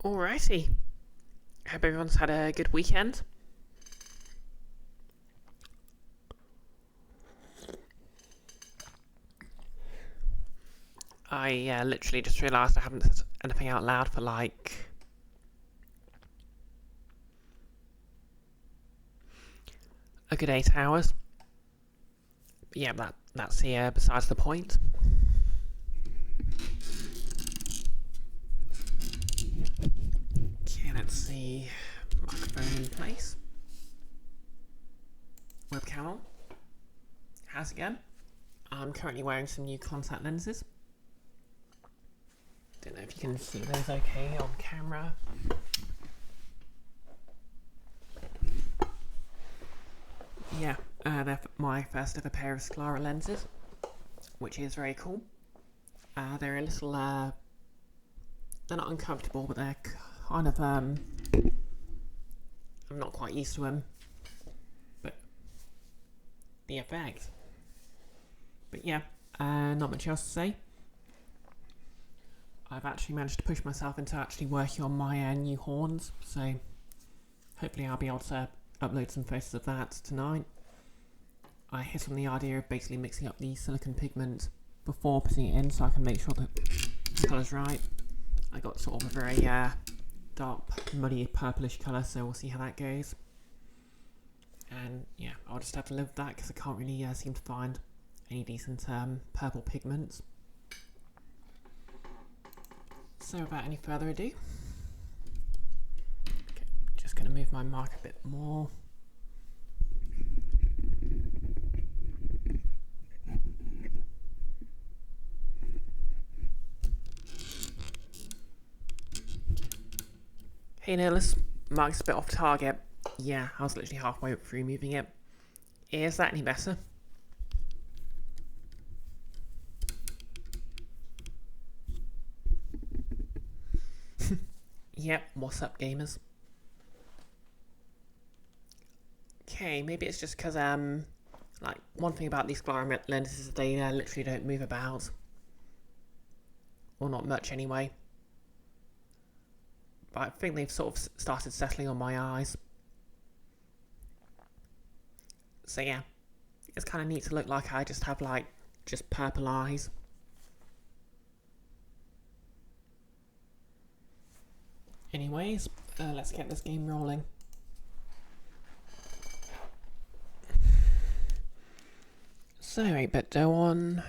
Alrighty. Hope everyone's had a good weekend. I literally just realised I haven't said anything out loud for like a good 8 hours. But yeah, that's besides the point. Okay, let's see. Microphone in place. Webcam on. How's it going? I'm currently wearing some new contact lenses. Don't know if you can see those okay on camera. Yeah, they're my first ever pair of sclera lenses, which is very cool. They're a little, they're not uncomfortable, but they're kind of, I'm not quite used to them. But the effect. But yeah, not much else to say. I've actually managed to push myself into actually working on my new horns, so hopefully I'll be able to upload some photos of that tonight. I hit on the idea of basically mixing up the silicone pigment before putting it in so I can make sure that the colour's right. I got sort of a very dark, muddy, purplish colour, so we'll see how that goes. And yeah, I'll just have to live with that because I can't really seem to find any decent purple pigments. So without any further ado, okay, just going to move my mic a bit more. Hey Nicholas, mic's a bit off target. Yeah, I was literally halfway through moving it. Is that any better? Yep, what's up gamers? Okay, maybe it's just because, like, one thing about these sclera lenses is they literally don't move about. Or not much anyway. But I think they've sort of started settling on my eyes. So yeah, it's kind of neat to look like I just have, like, just purple eyes. Anyways, let's get this game rolling. So, 8-bit dough on.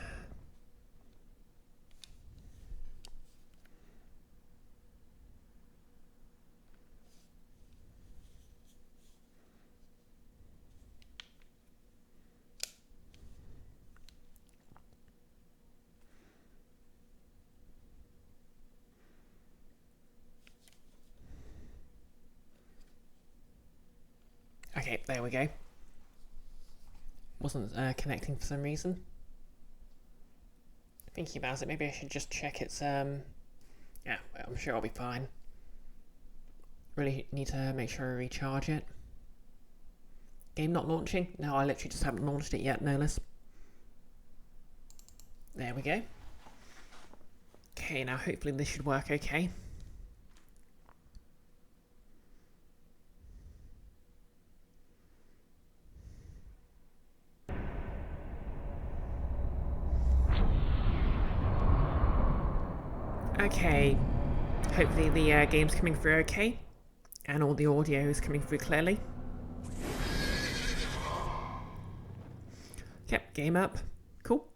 Okay, there we go. Wasn't connecting for some reason. Thinking about it, maybe I should just check it's, yeah, I'm sure I'll be fine. Really need to make sure I recharge it. Game not launching? No, I literally just haven't launched it yet, no less. There we go. Okay, now hopefully this should work okay. Okay, hopefully the game's coming through okay, and all the audio is coming through clearly. Yep, game up. Cool.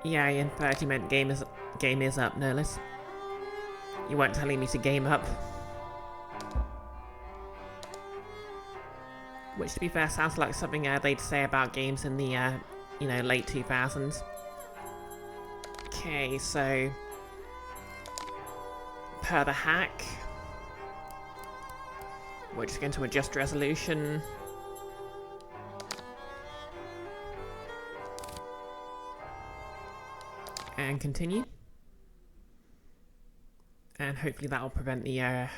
Yeah, I inferred you meant game is up, no less. You weren't telling me to game up. Which, to be fair, sounds like something they'd say about games in the, late 2000s. Okay, so per the hack, we're just going to adjust resolution. And continue. And hopefully that'll prevent the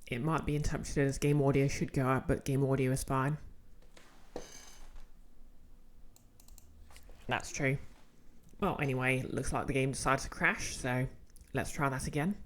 It might be interpreted as game audio should go up, but game audio is fine. That's true. Well, anyway, it looks like the game decided to crash, so let's try that again.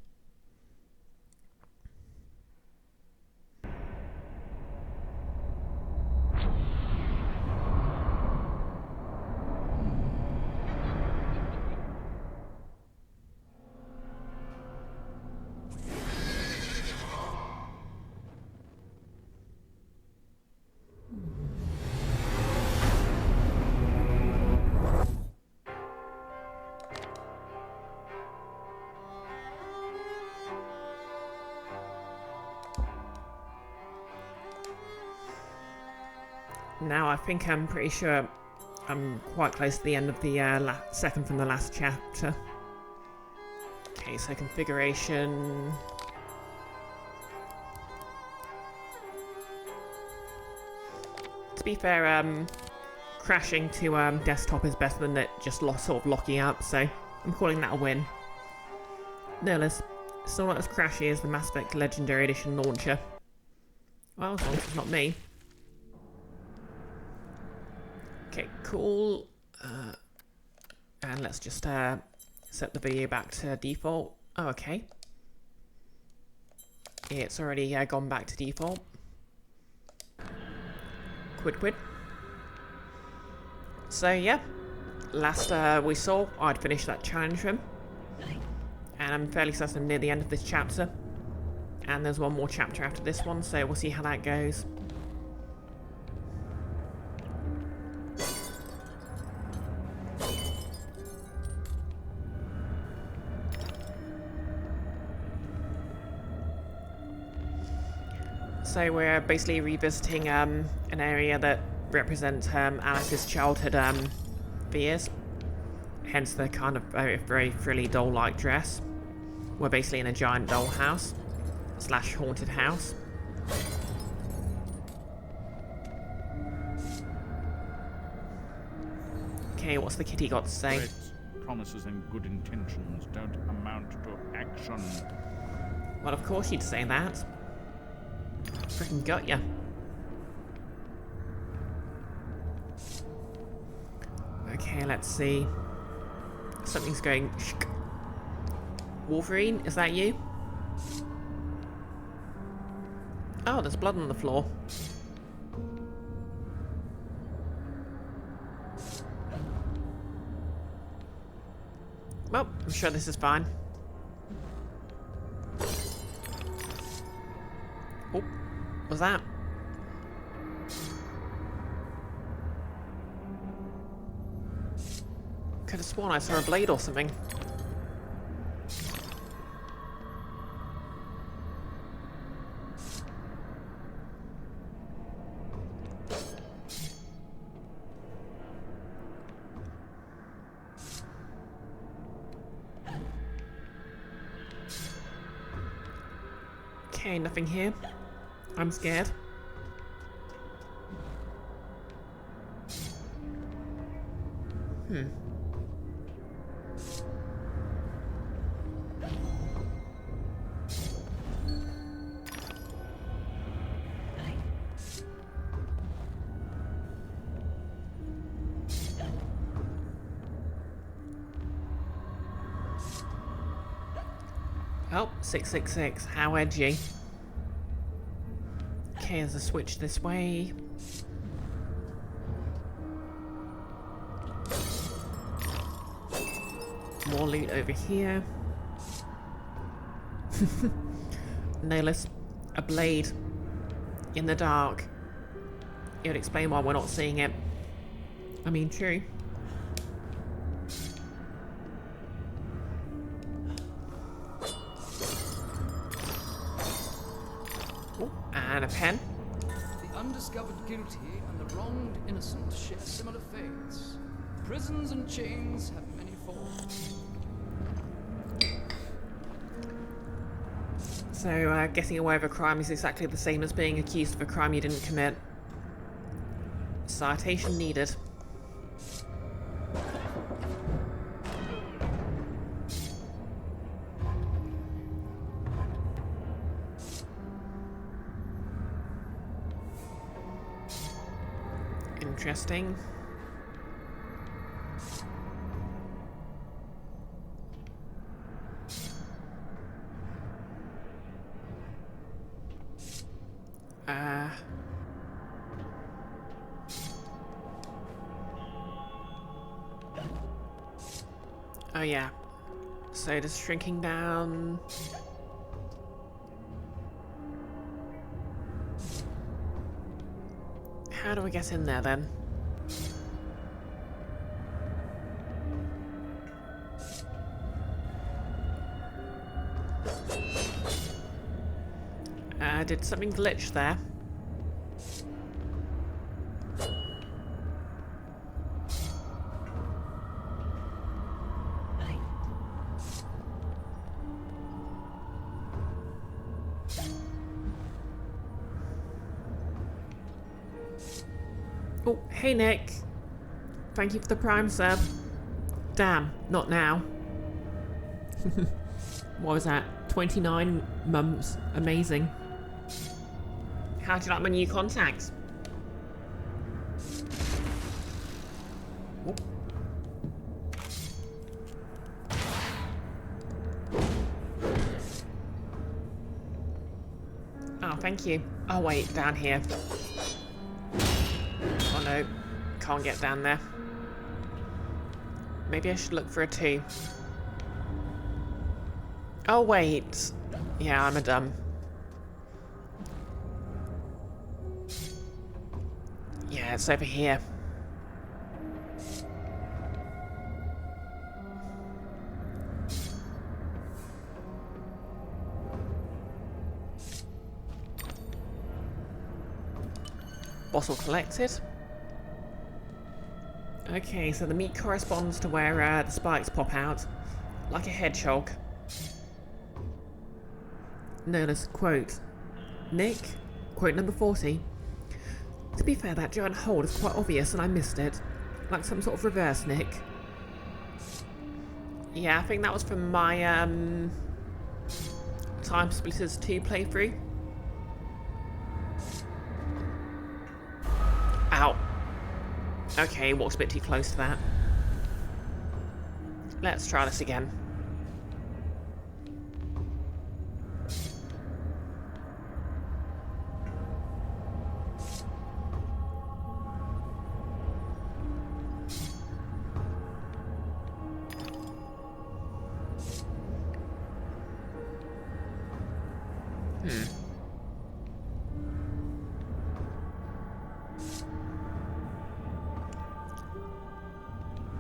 Now I think I'm pretty sure I'm quite close to the end of the second from the last chapter. Okay, so configuration. To be fair, crashing to desktop is better than it just sort of locking up, so I'm calling that a win. No less, still not as crashy as the Mass Effect Legendary Edition launcher. Well, as long as it's not me. Okay, cool. And let's just set the video back to default. Oh, okay. It's already gone back to default. Quid. So yeah, last we saw, I'd finished that challenge room. And I'm fairly certain I'm near the end of this chapter. And there's one more chapter after this one, so we'll see how that goes. So we're basically revisiting an area that represents Alice's childhood fears. Hence the kind of very frilly doll-like dress. We're basically in a giant doll house / haunted house. Okay, what's the kitty got to say? Threats, promises and good intentions don't amount to action. Well, of course you'd say that. Freaking got ya. Okay, let's see. Something's going shk. Wolverine, is that you? Oh, there's blood on the floor. Well, I'm sure this is fine. Oh, what's that? Could have sworn I saw a blade or something. Okay, nothing here. I'm scared. Oh, 666. How edgy. Okay, there's a switch this way. More loot over here. No less. A blade. In the dark. It would explain why we're not seeing it. I mean, true. Oh, and a pen. The undiscovered guilty and the wronged innocent share similar fates. Prisons and chains have many forms. So, getting away with a crime is exactly the same as being accused of a crime you didn't commit. Citation needed. Interesting. Oh yeah. So just shrinking down. How do I get in there then? Did something glitch there? Oh, hey Nick. Thank you for the Prime sub. Damn, not now. What was that? 29 months. Amazing. How do you like my new contacts? Oh. Oh, thank you. Oh wait, down here. Oh no, can't get down there. Maybe I should look for a 2. Oh wait. Yeah, I'm a dumb. Yeah, it's over here. Bottle collected. Okay, so the meat corresponds to where the spikes pop out, like a hedgehog. Notice, quote, Nick, quote number 40. To be fair, that giant hole is quite obvious and I missed it. Like some sort of reverse Nick. Yeah, I think that was from my, Time Splitters 2 playthrough. Ow. Okay, walked a bit too close to that. Let's try this again.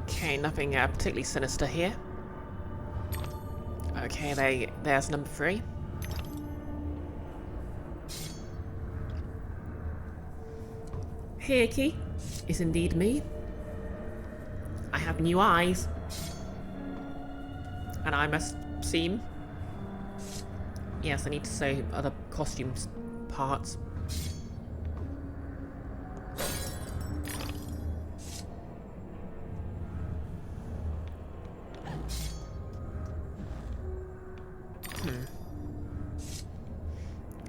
Okay, nothing particularly sinister here. Okay, there's number 3. Hey, Icky. It's indeed me. I have new eyes. And I must seem... Yes, I need to sew other costumes parts.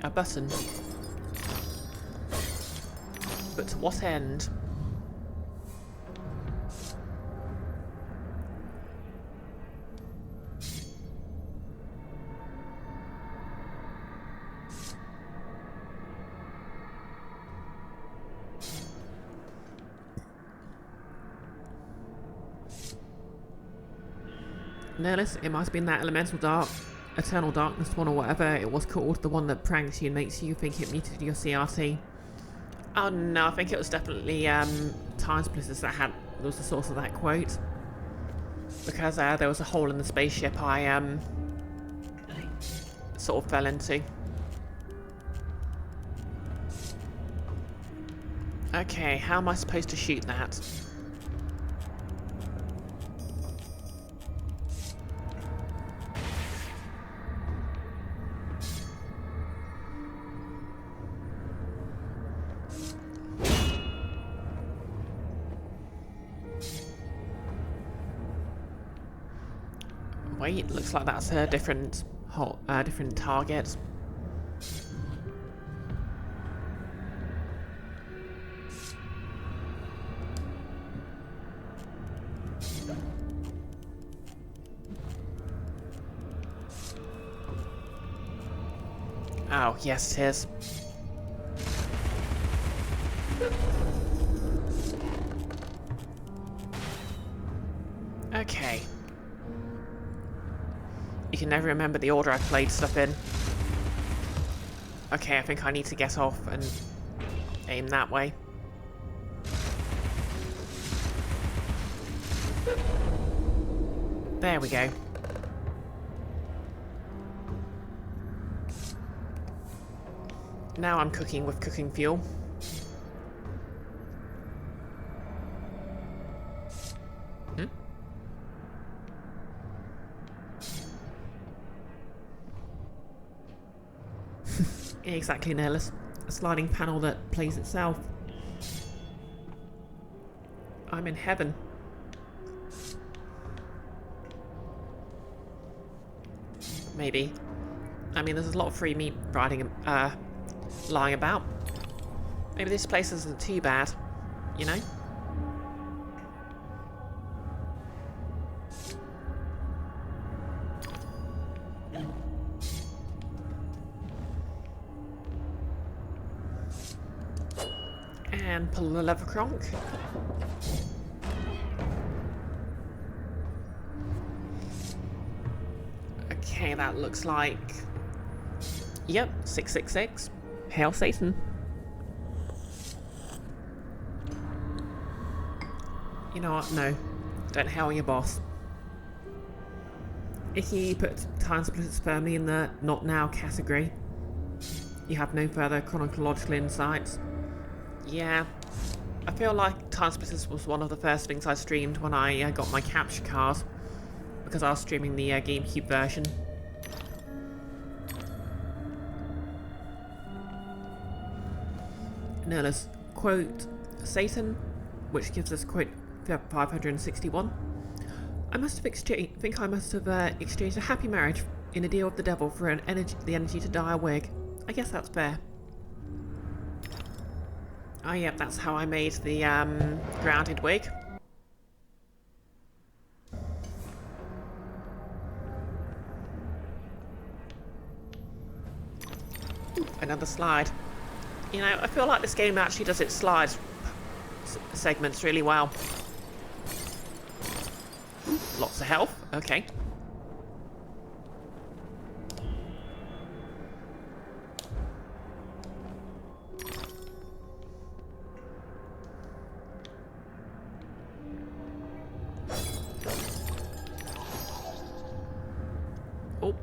A button. But to what end? Nerlus, it might have been that Eternal Darkness one or whatever it was called, the one that pranks you and makes you think it muted your CRT. Oh no, I think it was definitely Time Splitters that was the source of that quote. Because there was a hole in the spaceship I sort of fell into. Okay, how am I supposed to shoot that? Wait, looks like that's a different target. Oh, yes it is. Okay. You can never remember the order I played stuff in. Okay, I think I need to get off and aim that way. There we go. Now I'm cooking with cooking fuel. Hmm? Exactly, Nellis. A sliding panel that plays itself. I'm in heaven. Maybe. I mean, there's a lot of free meat lying about. Maybe this place isn't too bad, you know? And pull the lever cronk. Okay, that looks like... Yep, 666. Hail Satan. You know what? No. Don't hail your boss. If you put Time Splitters firmly in the not now category, you have no further chronological insights. Yeah. I feel like Time Splitters was one of the first things I streamed when I got my capture card, because I was streaming the GameCube version. Nerlus, quote, Satan, which gives us quote 561. I must have exchanged a happy marriage in a deal with the devil for the energy to dye a wig. I guess that's fair. Oh yep, that's how I made the grounded wig. Ooh, another slide. You know, I feel like this game actually does its slides segments really well. Ooh, lots of health. Okay. Oh.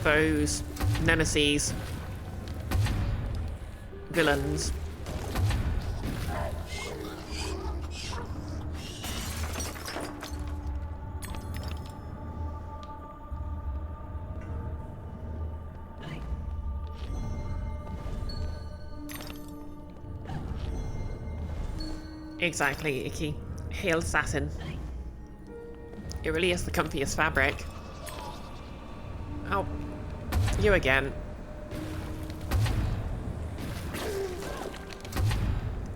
Foes. Nemesis. Villains. Exactly, Icky. Hail satin. It really is the comfiest fabric. Oh, you again.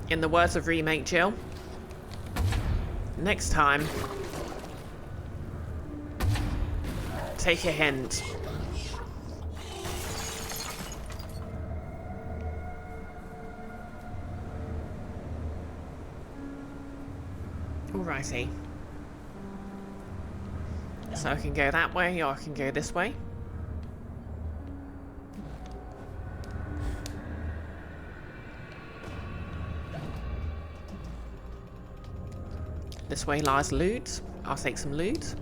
In the words of Remake Jill, next time, take a hint. Alrighty. So I can go that way, or I can go this way. This way lies loot. I'll take some loot.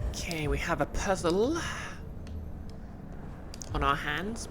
Okay, we have a puzzle on our hands.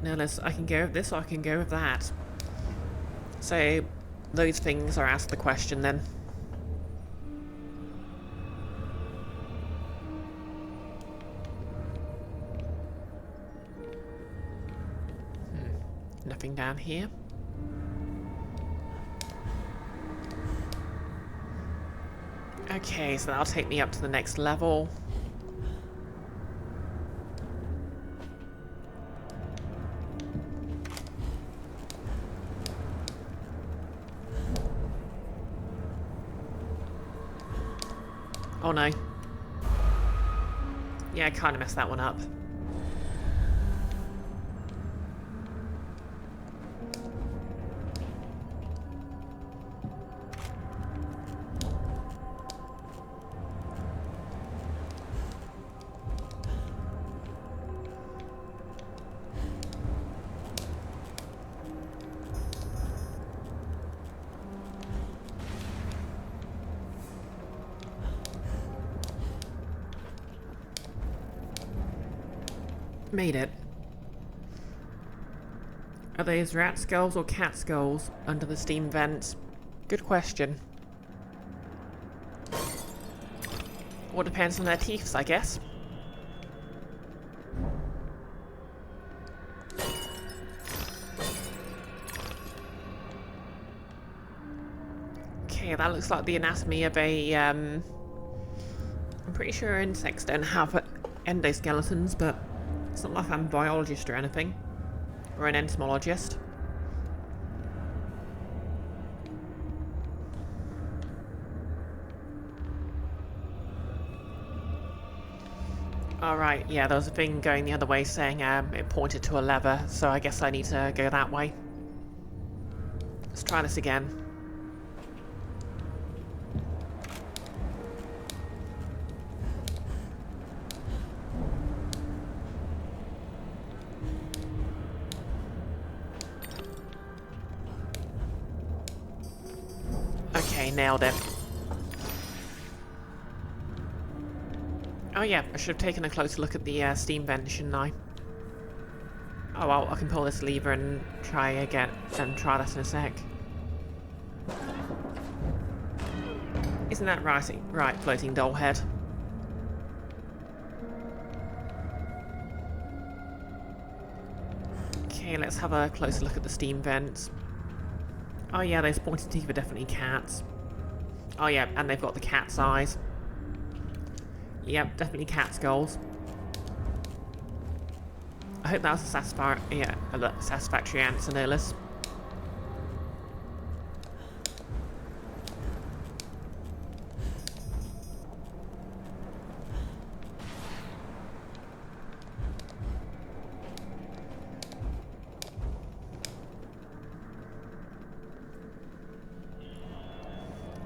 No, I can go with this or I can go with that. So, those things are asked the question then. Nothing down here. Okay, so that'll take me up to the next level. Oh no. Yeah, I kind of messed that one up. Made it. Are those rat skulls or cat skulls under the steam vents? Good question. All depends on their teeth, I guess. Okay, that looks like the anatomy of a, I'm pretty sure insects don't have endoskeletons, but it's not like I'm a biologist or anything. Or an entomologist. Alright, yeah, there was a thing going the other way saying it pointed to a lever, so I guess I need to go that way. Let's try this again. Okay, nailed it. Oh yeah, I should have taken a closer look at the steam vent, shouldn't I? Oh well, I can pull this lever and try again, and try that in a sec. Isn't that right, floating doll head? Okay, let's have a closer look at the steam vents. Oh yeah, those pointed teeth are definitely cats. Oh yeah, and they've got the cat's eyes. Yep, definitely cat skulls. I hope that was a satisfactory answer, Nihilus.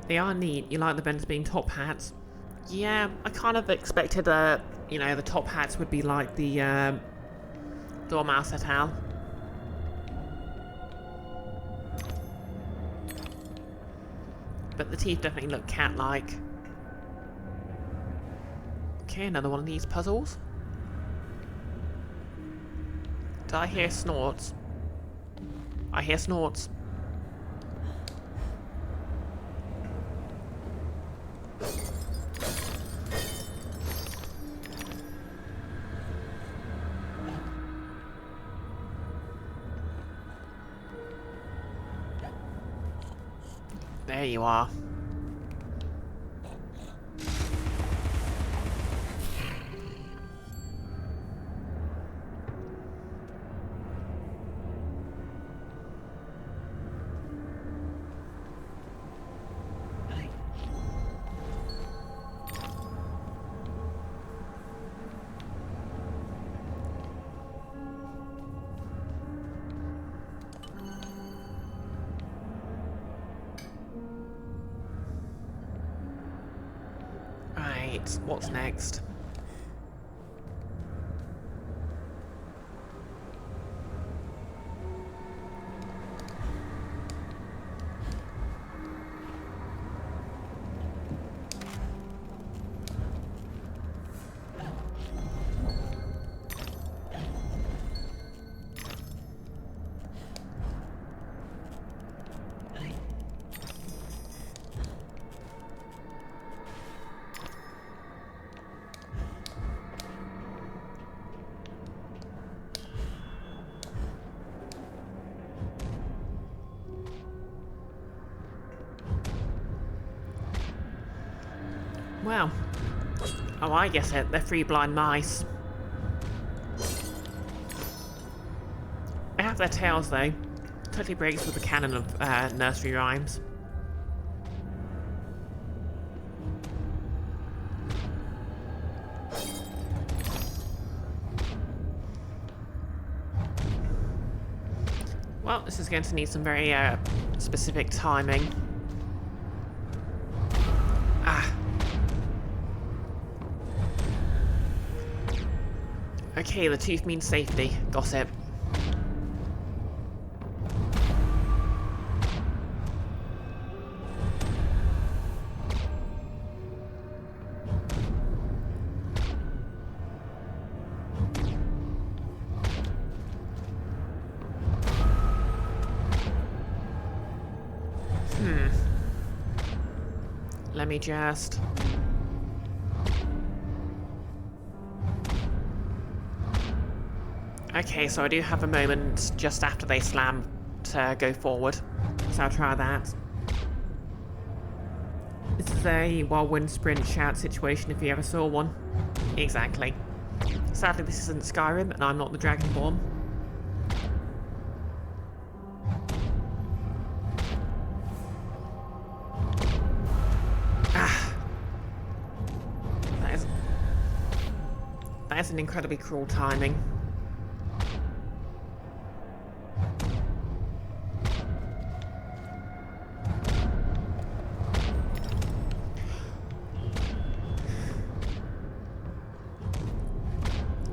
They are neat. You like the vents being top hats? Yeah, I kind of expected, you know, the top hats would be like the, Dormouse et al. But the teeth definitely look cat-like. Okay, another one of these puzzles. Did I hear snorts? I hear snorts. There you are. Right, what's next? Well. Oh, I guess it. They're 3 blind mice. They have their tails, though. Totally breaks with the canon of nursery rhymes. Well, this is going to need some very specific timing. Ah. Okay, the tooth means safety. Got it. Let me just... Okay, so I do have a moment just after they slam to go forward. So I'll try that. This is a whirlwind sprint shout situation if you ever saw one. Exactly. Sadly this isn't Skyrim and I'm not the Dragonborn. That is an incredibly cruel timing.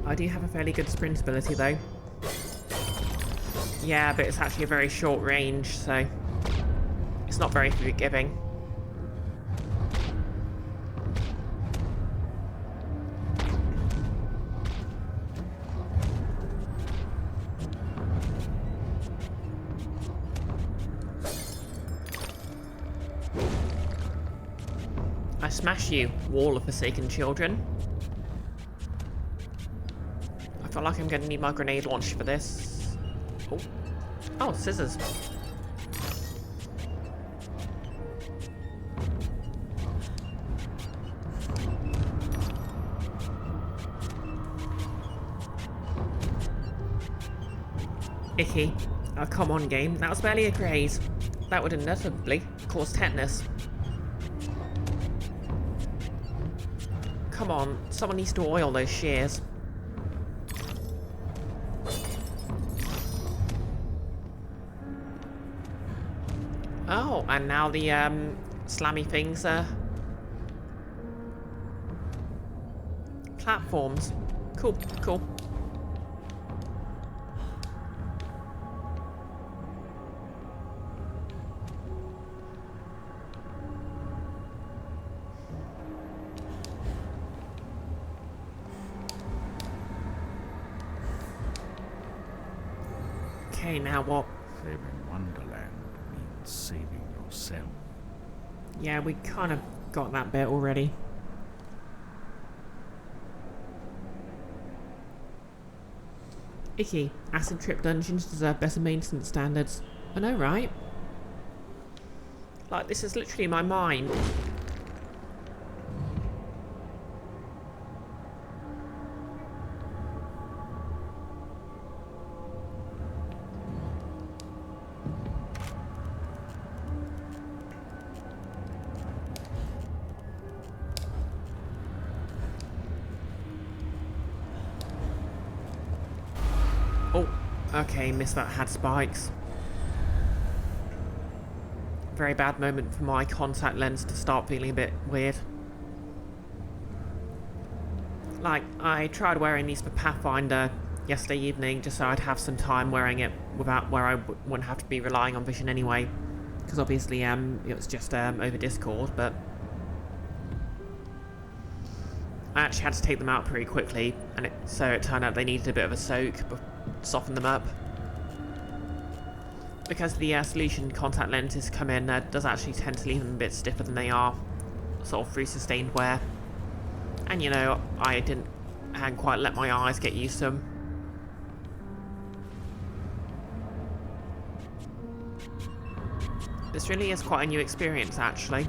I do have a fairly good sprint ability though. Yeah, but it's actually a very short range, so it's not very forgiving. I smash you, wall of forsaken children. I feel like I'm going to need my grenade launch for this. Oh, oh, scissors. Icky. Oh, come on, game. That was barely a graze. That would inevitably cause tetanus. Come on, someone needs to oil those shears. Oh, and now the slammy things are platforms. Cool, cool. Okay, now what? Saving Wonderland means saving yourself. Yeah, we kind of got that bit already. Icky. Acid trip dungeons deserve better maintenance standards. I know, right? Like, this is literally my mind. Oh, okay, missed that, had spikes. Very bad moment for my contact lens to start feeling a bit weird. Like, I tried wearing these for Pathfinder yesterday evening just so I'd have some time wearing it without where I wouldn't have to be relying on vision anyway. Because obviously it was just over Discord, but I actually had to take them out pretty quickly, and so it turned out they needed a bit of a soak to soften them up. Because the solution contact lenses come in, does actually tend to leave them a bit stiffer than they are, sort of through sustained wear. And you know, I hadn't quite let my eyes get used to them. This really is quite a new experience, actually.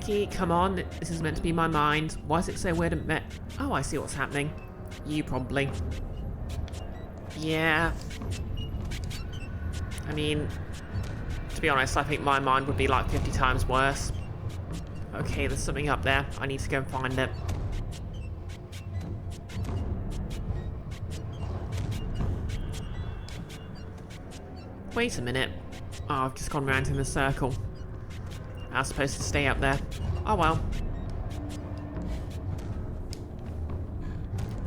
Vicky, come on. This is meant to be my mind. Why is it so weird and Oh, I see what's happening. You probably. Yeah. I mean, to be honest, I think my mind would be like 50 times worse. Okay, there's something up there. I need to go and find it. Wait a minute. Oh, I've just gone round in a circle. I was supposed to stay up there. Oh well.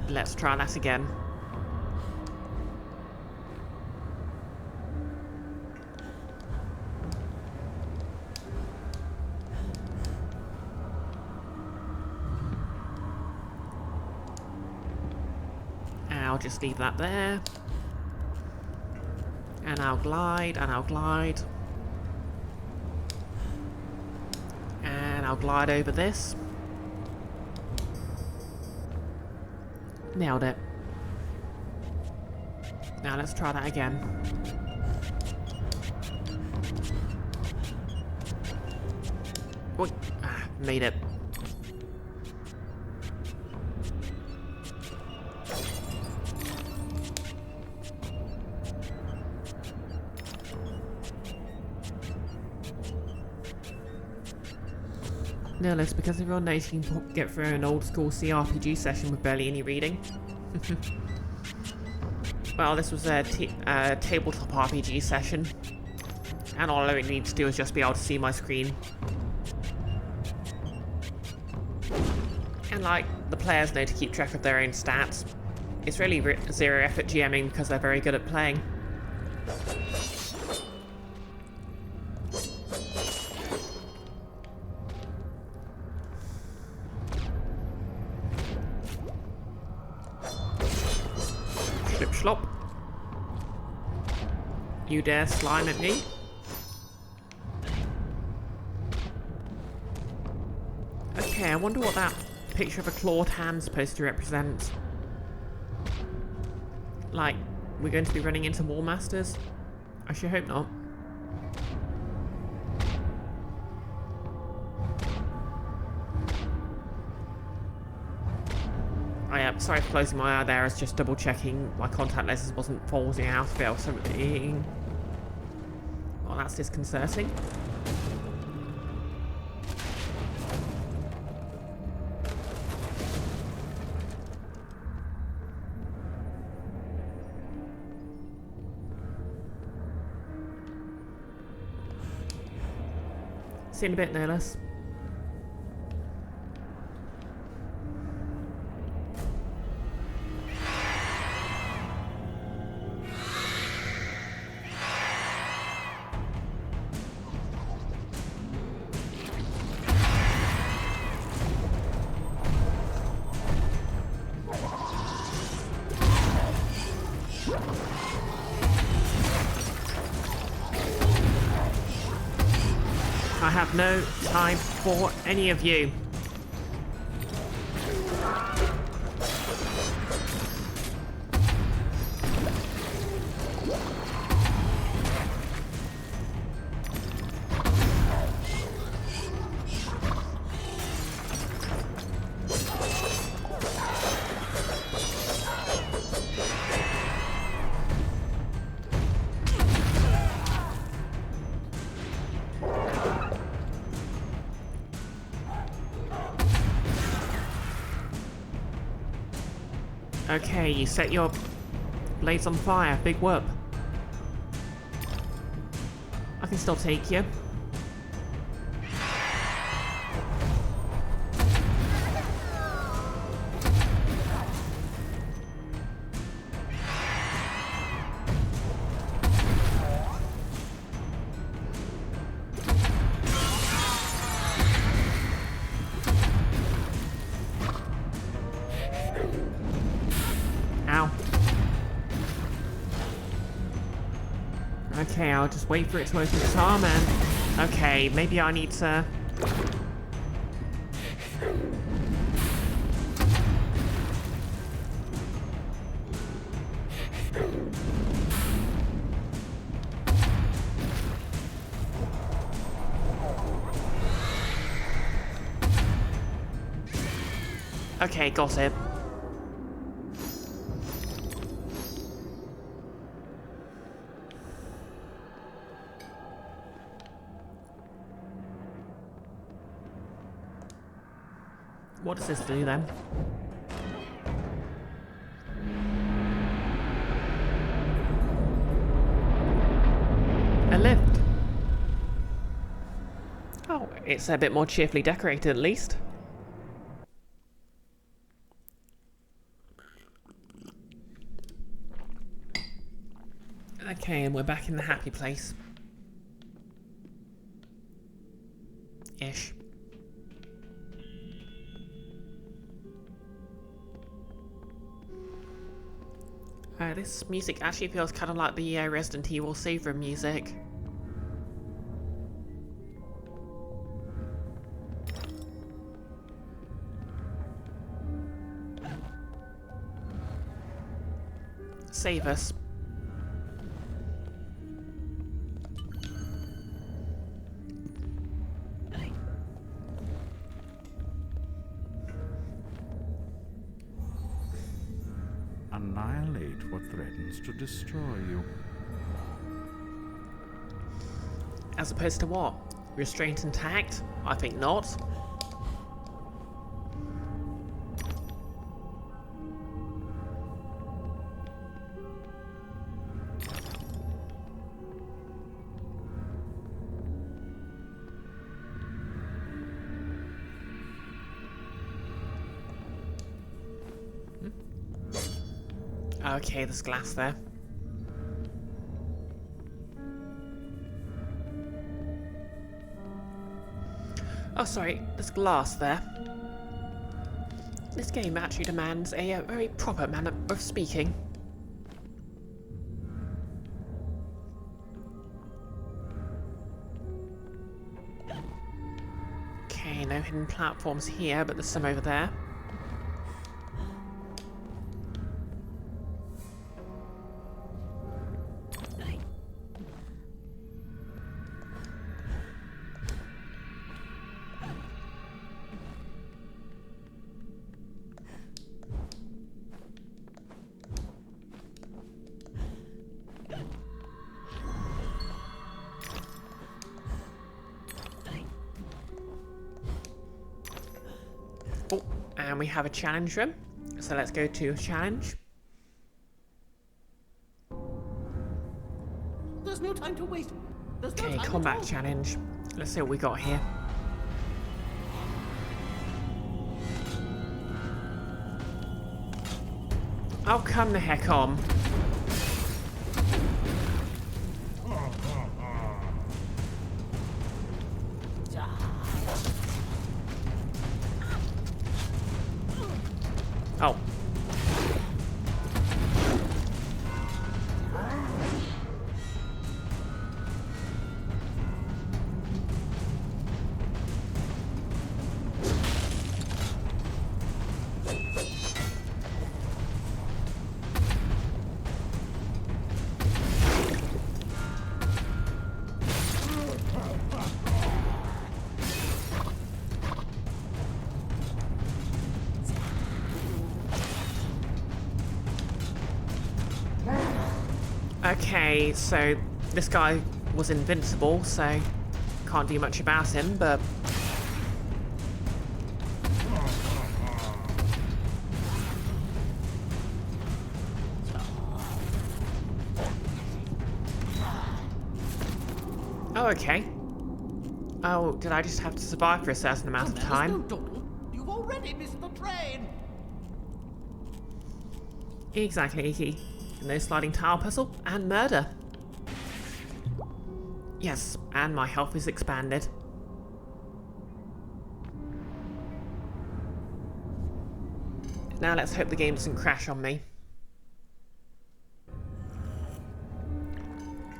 Let's try that again. I'll just leave that there. And I'll glide, and I'll glide. And I'll glide over this. Nailed it. Now let's try that again. Wait, made it. No less because everyone knows you can get through an old school CRPG session with barely any reading. Well, this was a tabletop RPG session, and all I really need to do is just be able to see my screen. And like, the players know to keep track of their own stats. It's really zero effort GMing because they're very good at playing. Slip slop. You dare slime at me? Okay, I wonder what that picture of a clawed hand's supposed to represent. Like, we're going to be running into more masters? I sure hope not. Sorry for closing my eye there, I was just double checking my contact lenses wasn't falling out of it or something. Well, that's disconcerting. See you in a bit, no less. I have no time for any of you. Okay, you set your blades on fire. Big whoop. I can still take you. Ow. Okay, I'll just wait for it to open its arm and... Okay, maybe I need to... Okay, got it. What does this do then? A lift. Oh, it's a bit more cheerfully decorated at least. Okay, and we're back in the happy place. Ish. This music actually feels kind of like the Resident Evil save room music. Save us. Annihilate what threatens to destroy you. As opposed to what? Restraint intact? I think not. Okay, there's glass there. Oh, sorry, there's glass there. This game actually demands a very proper manner of speaking. Okay, no hidden platforms here, but there's some over there. Oh, and we have a challenge room. So let's go to challenge. There's no time to waste. There's no Okay, time combat at all. challenge. Let's see what we got here. Oh, come the heck on. Oh. Okay, so this guy was invincible, so can't do much about him, but... Oh, okay. Oh, did I just have to survive for a certain amount of There's time? no dawdle. You've already missed the train. Exactly, Iki. No sliding tile puzzle, and murder. Yes, and my health is expanded. Now let's hope the game doesn't crash on me.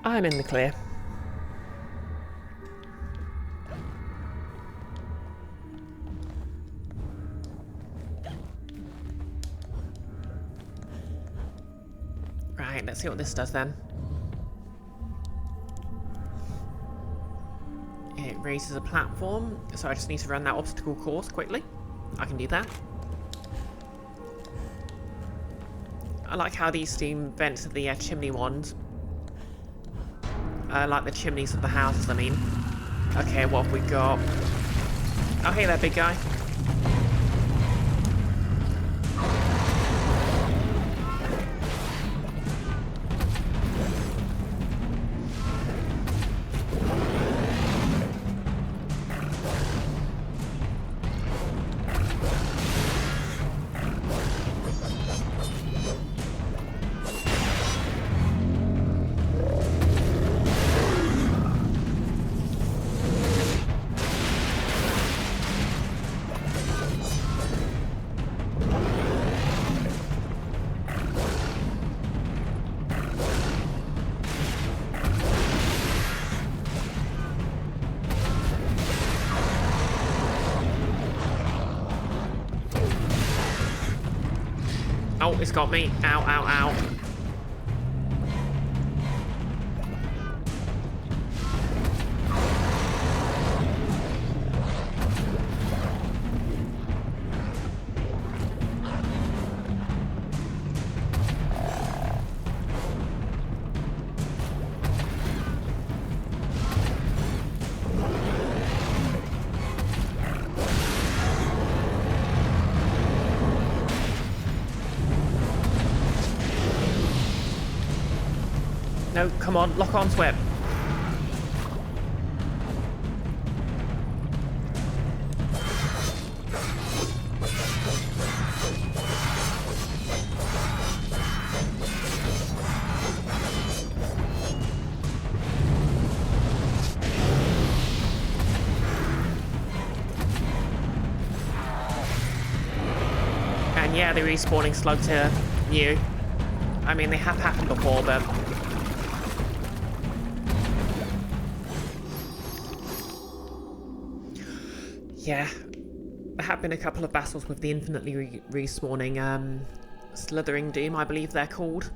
I'm in the clear. Right, let's see what this does then. It raises a platform, so I just need to run that obstacle course quickly. I can do that. I like how these steam vents are the chimney ones. Like the chimneys of the houses, I mean. Okay, what have we got? Oh, hey there, big guy. Oh, it's got me. Ow, ow, ow. No, come on, lock onto it. And yeah, the respawning slugs are new. I mean, they have happened before, but... yeah, there have been a couple of battles with the infinitely respawning, Slithering Doom, I believe they're called.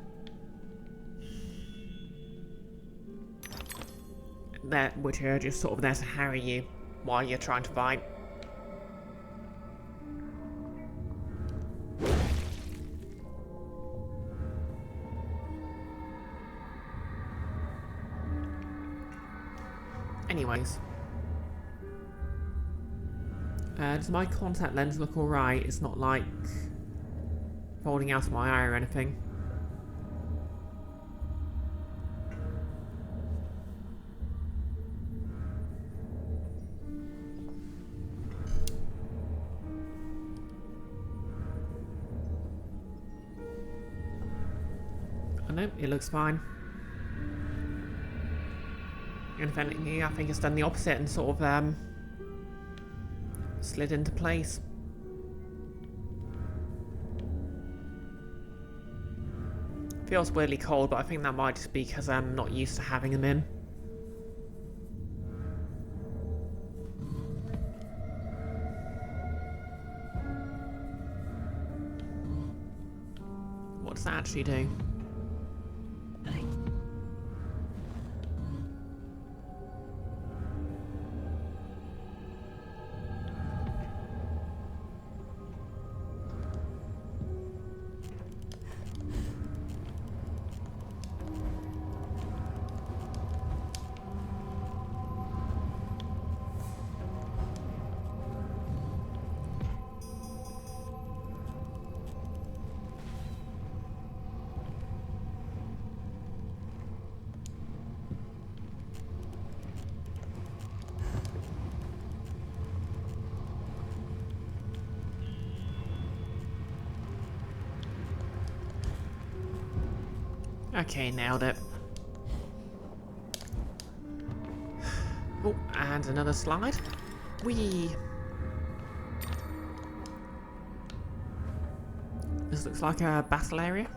Which are just sort of there to harry you while you're trying to fight. Anyways. Does my contact lens look alright? It's not like falling out of my eye or anything. Oh no, it looks fine. And if anything, I think it's done the opposite and sort of slid into place. Feels weirdly cold, but I think that might just be because I'm not used to having them in. What does that actually do? Okay, nailed it. Oh, and another slide. Whee! This looks like a battle area.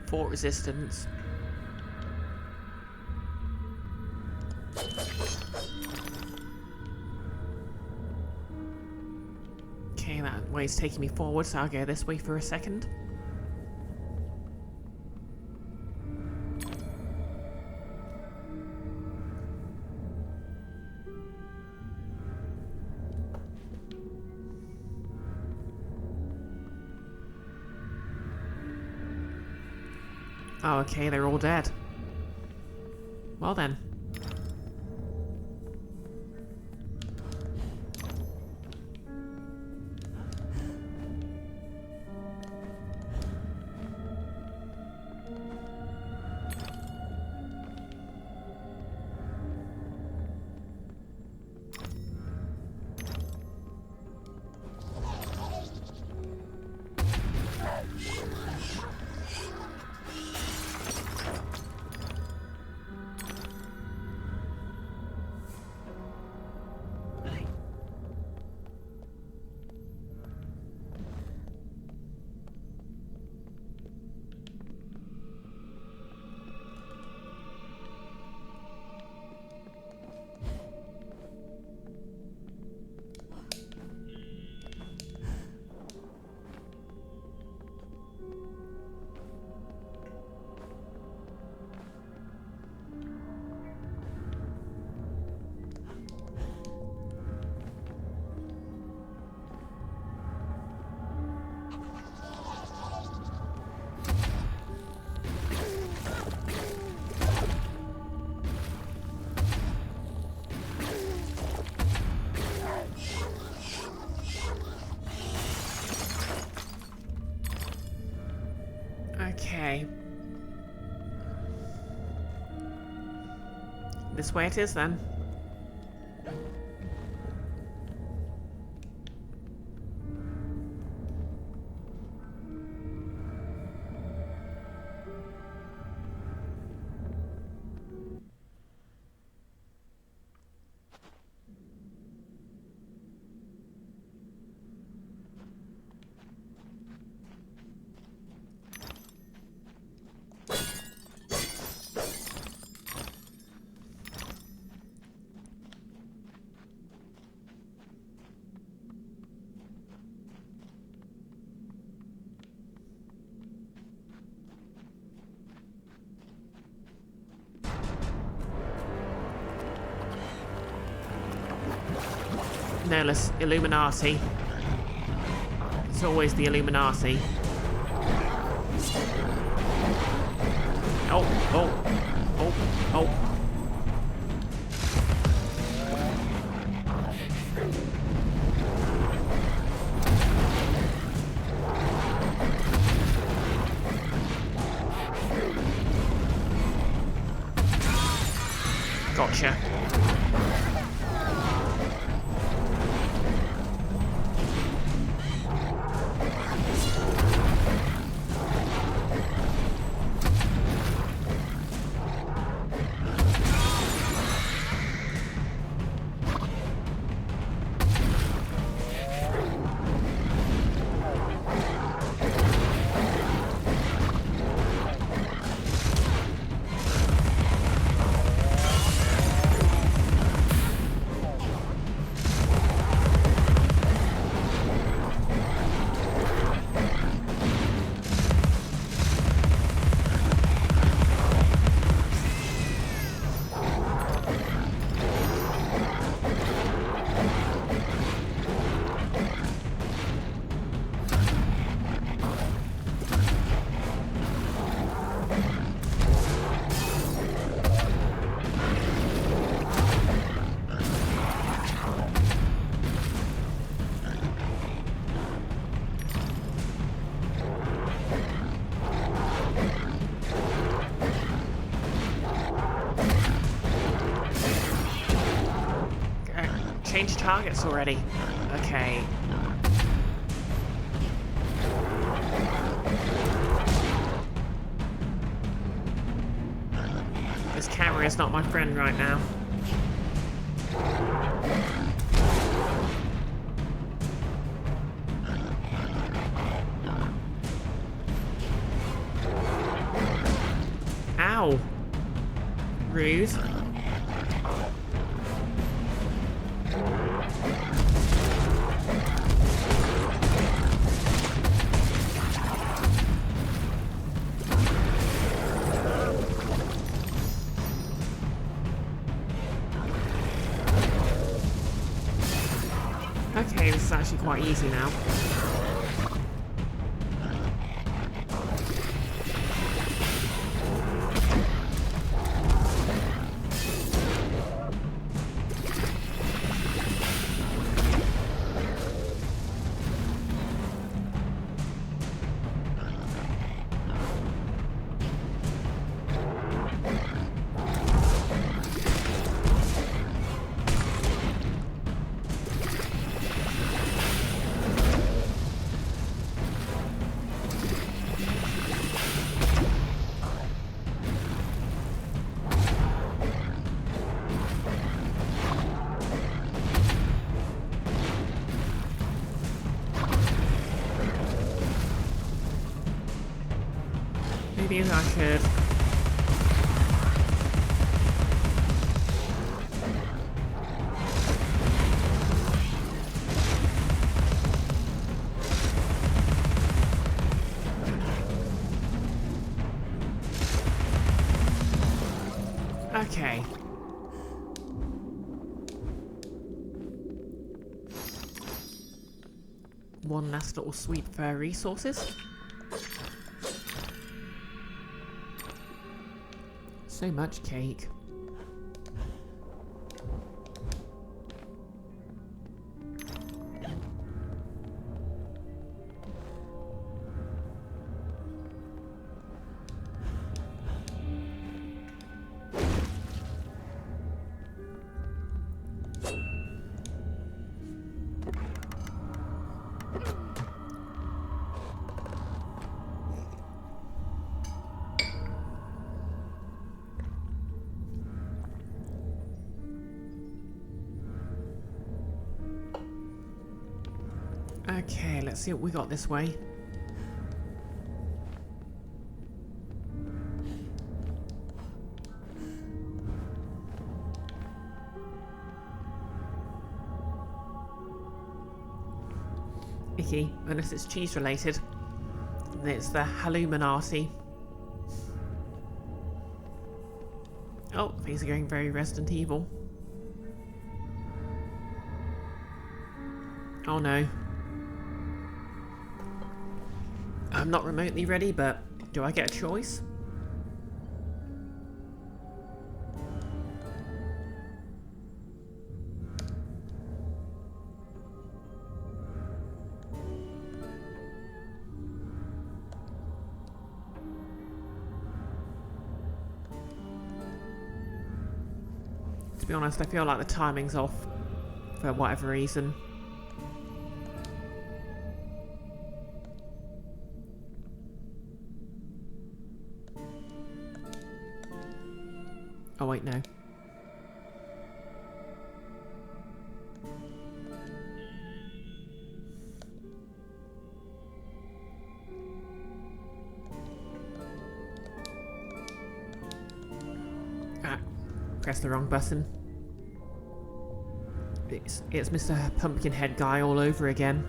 Fort resistance. Okay, that way's taking me forward, so I'll go this way for a second. Oh, okay, they're all dead. Well then. Okay. This way it is then. No less Illuminati. It's always the Illuminati. Oh, oh, oh, oh. Gotcha. Change targets already. Okay. This camera is not my friend right now. Ow. Rude. Okay, this is actually quite easy now. maybe I should... Okay. One last little sweep for resources. So much cake. Okay, let's see what we got this way. Icky, unless it's cheese related. Then it's the Halluminati. Oh, things are going very Resident Evil. Oh no. I'm not remotely ready, but do I get a choice? To be honest, I feel like the timing's off for whatever reason. Oh wait, no. Ah, press the wrong button. It's Mr. Pumpkinhead guy all over again.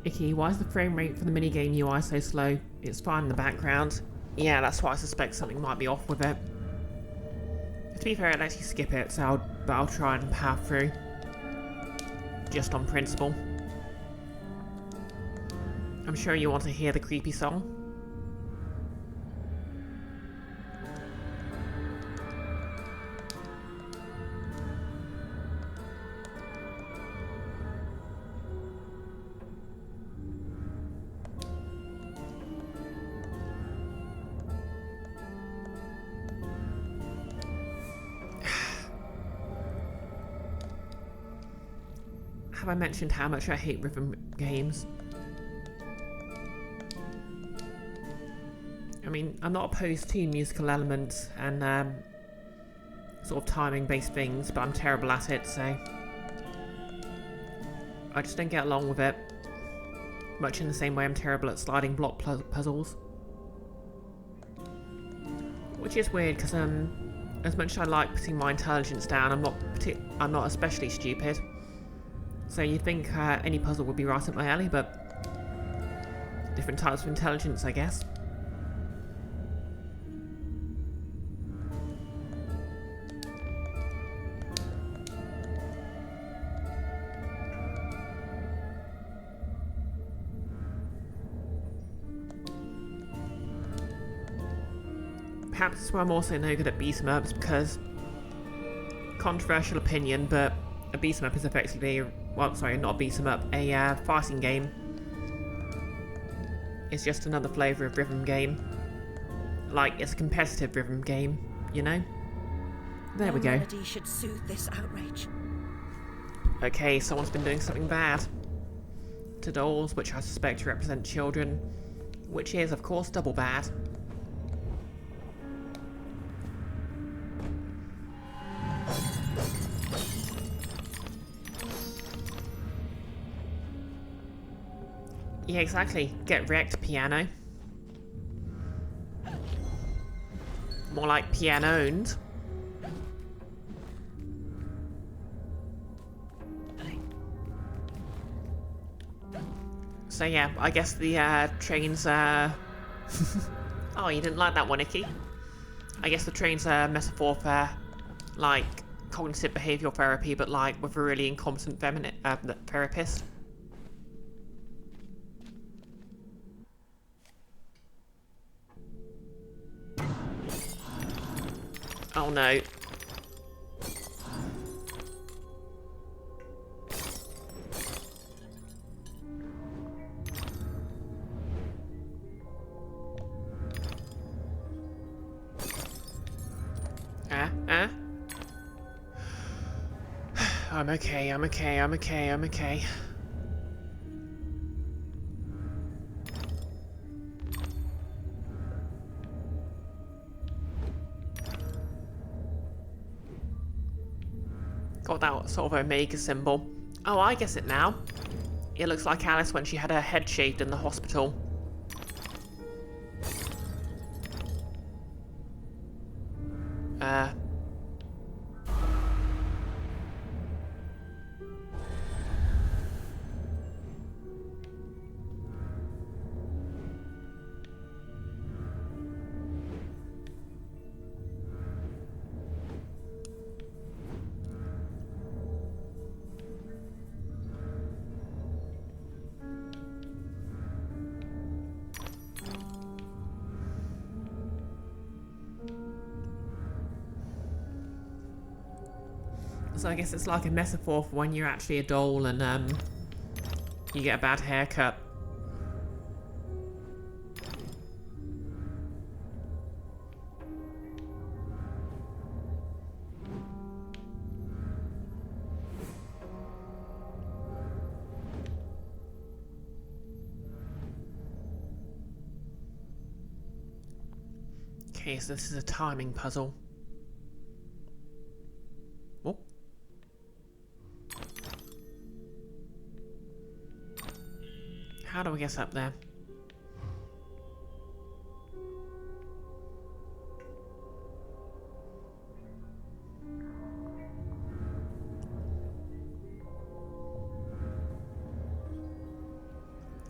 Icky, why is the frame rate for the minigame UI so slow? It's fine in the background. Yeah, that's why I suspect something might be off with it. To be fair, I'd actually skip it, so I'll try and power through. Just on principle. I'm sure you want to hear the creepy song. Have I mentioned how much I hate rhythm games? I mean, I'm not opposed to musical elements and sort of timing based things, but I'm terrible at it, so I just don't get along with it. Much in the same way I'm terrible at sliding block puzzles. Which is weird, because as much as I like putting my intelligence down, I'm not especially stupid. So you'd think any puzzle would be right up my alley, but different types of intelligence, I guess. Perhaps that's why I'm also no good at beat 'em ups, because controversial opinion, but a beat 'em up is effectively, well, sorry, not a beat 'em up, a fighting game. It's just another flavour of rhythm game. Like, it's a competitive rhythm game, you know? There we go. Melody should soothe this outrage. Okay, someone's been doing something bad. To dolls, which I suspect represent children, which is, of course, double bad. Yeah, exactly. Get wrecked, piano. More like piano-owned. So yeah, I guess the train's oh, you didn't like that one, Icky? I guess the train's a metaphor for, like, cognitive behavioural therapy, but like with a really incompetent therapist. Oh no. I'm okay, I'm okay, I'm okay, I'm okay. Got that sort of omega symbol. Oh, I guess it now. It looks like Alice when she had her head shaved in the hospital. So I guess it's like a metaphor for when you're actually a doll and you get a bad haircut. Okay, so this is a timing puzzle. Oh. How do we get up there?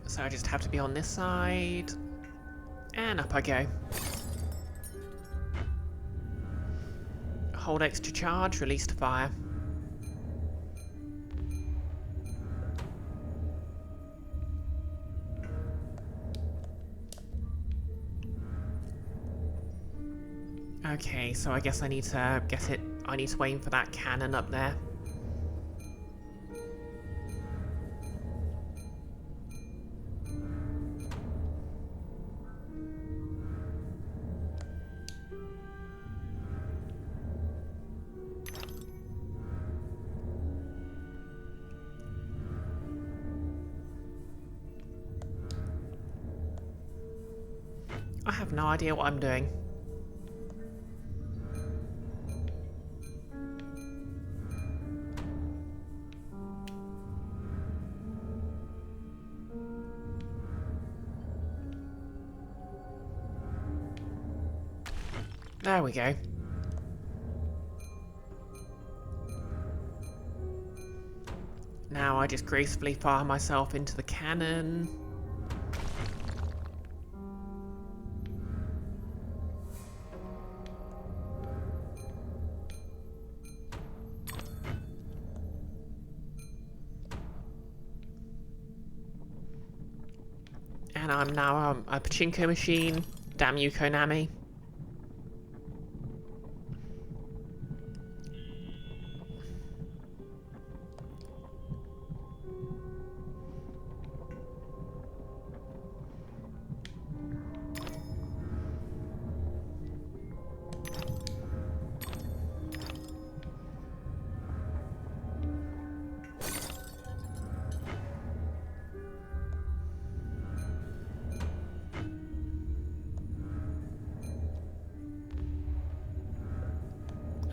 So I just have to be on this side. And up I go. Hold X to charge, release to fire. Okay, so I guess I need to get it. I need to aim for that cannon up there. I have no idea what I'm doing. There we go. Now I just gracefully fire myself into the cannon. And I'm now a pachinko machine. Damn you, Konami.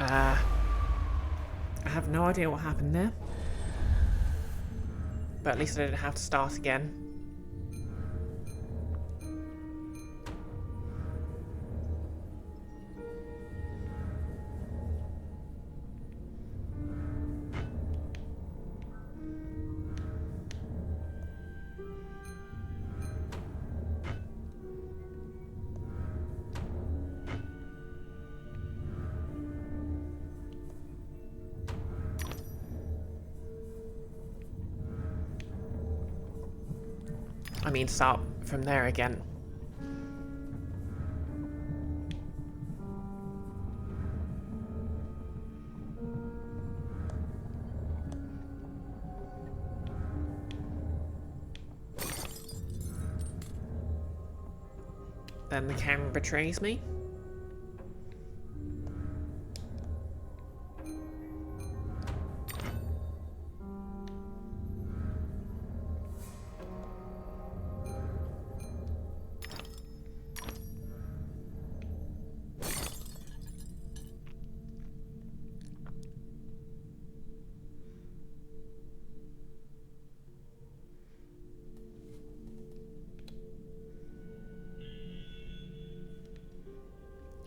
I have no idea what happened there. But at least I didn't have to start again. I mean, start from there again. Then the camera betrays me.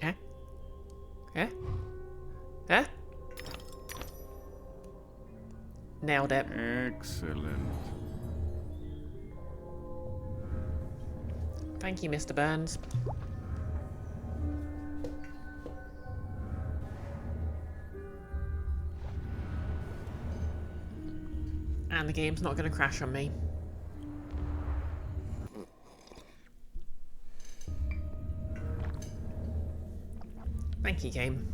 Eh? Eh? Eh? Nailed it. Excellent. Thank you, Mr. Burns. And the game's not going to crash on me. Thank you, game.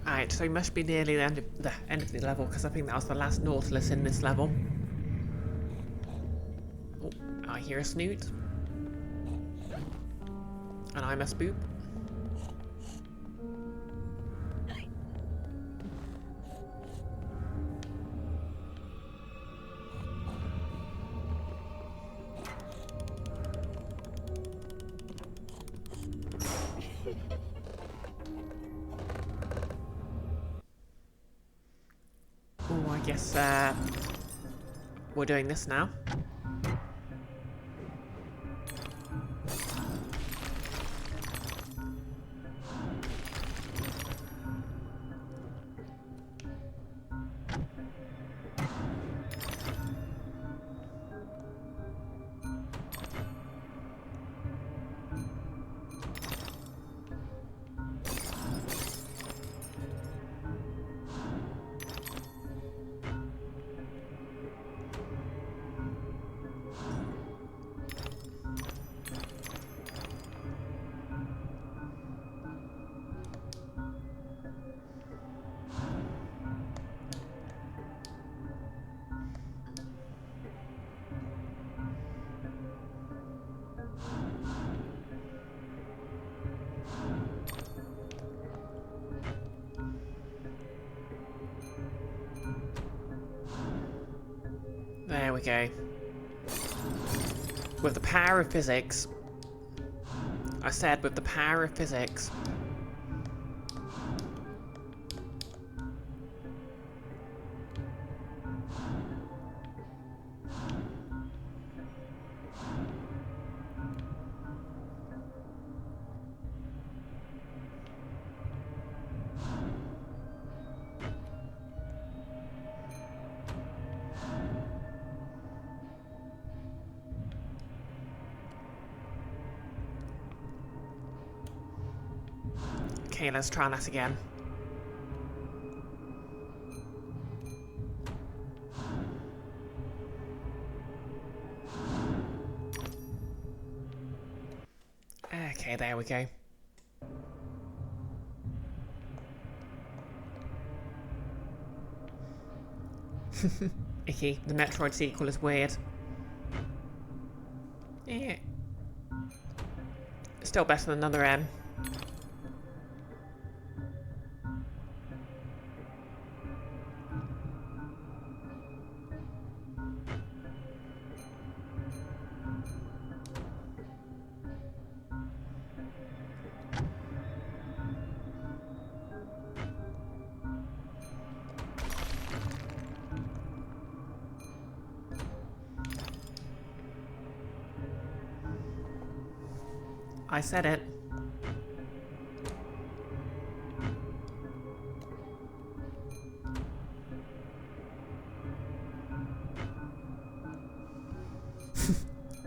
Alright, so we must be nearly the end of the level, because I think that was the last Nautilus in this level. Oh, I hear a snoot. And I must boop. Oh, I guess we're doing this now. There we go. With the power of physics. I said with the power of physics. Okay, let's try that again. Okay, there we go. Icky. The Metroid sequel is weird. Yeah. Still better than another M. I said it.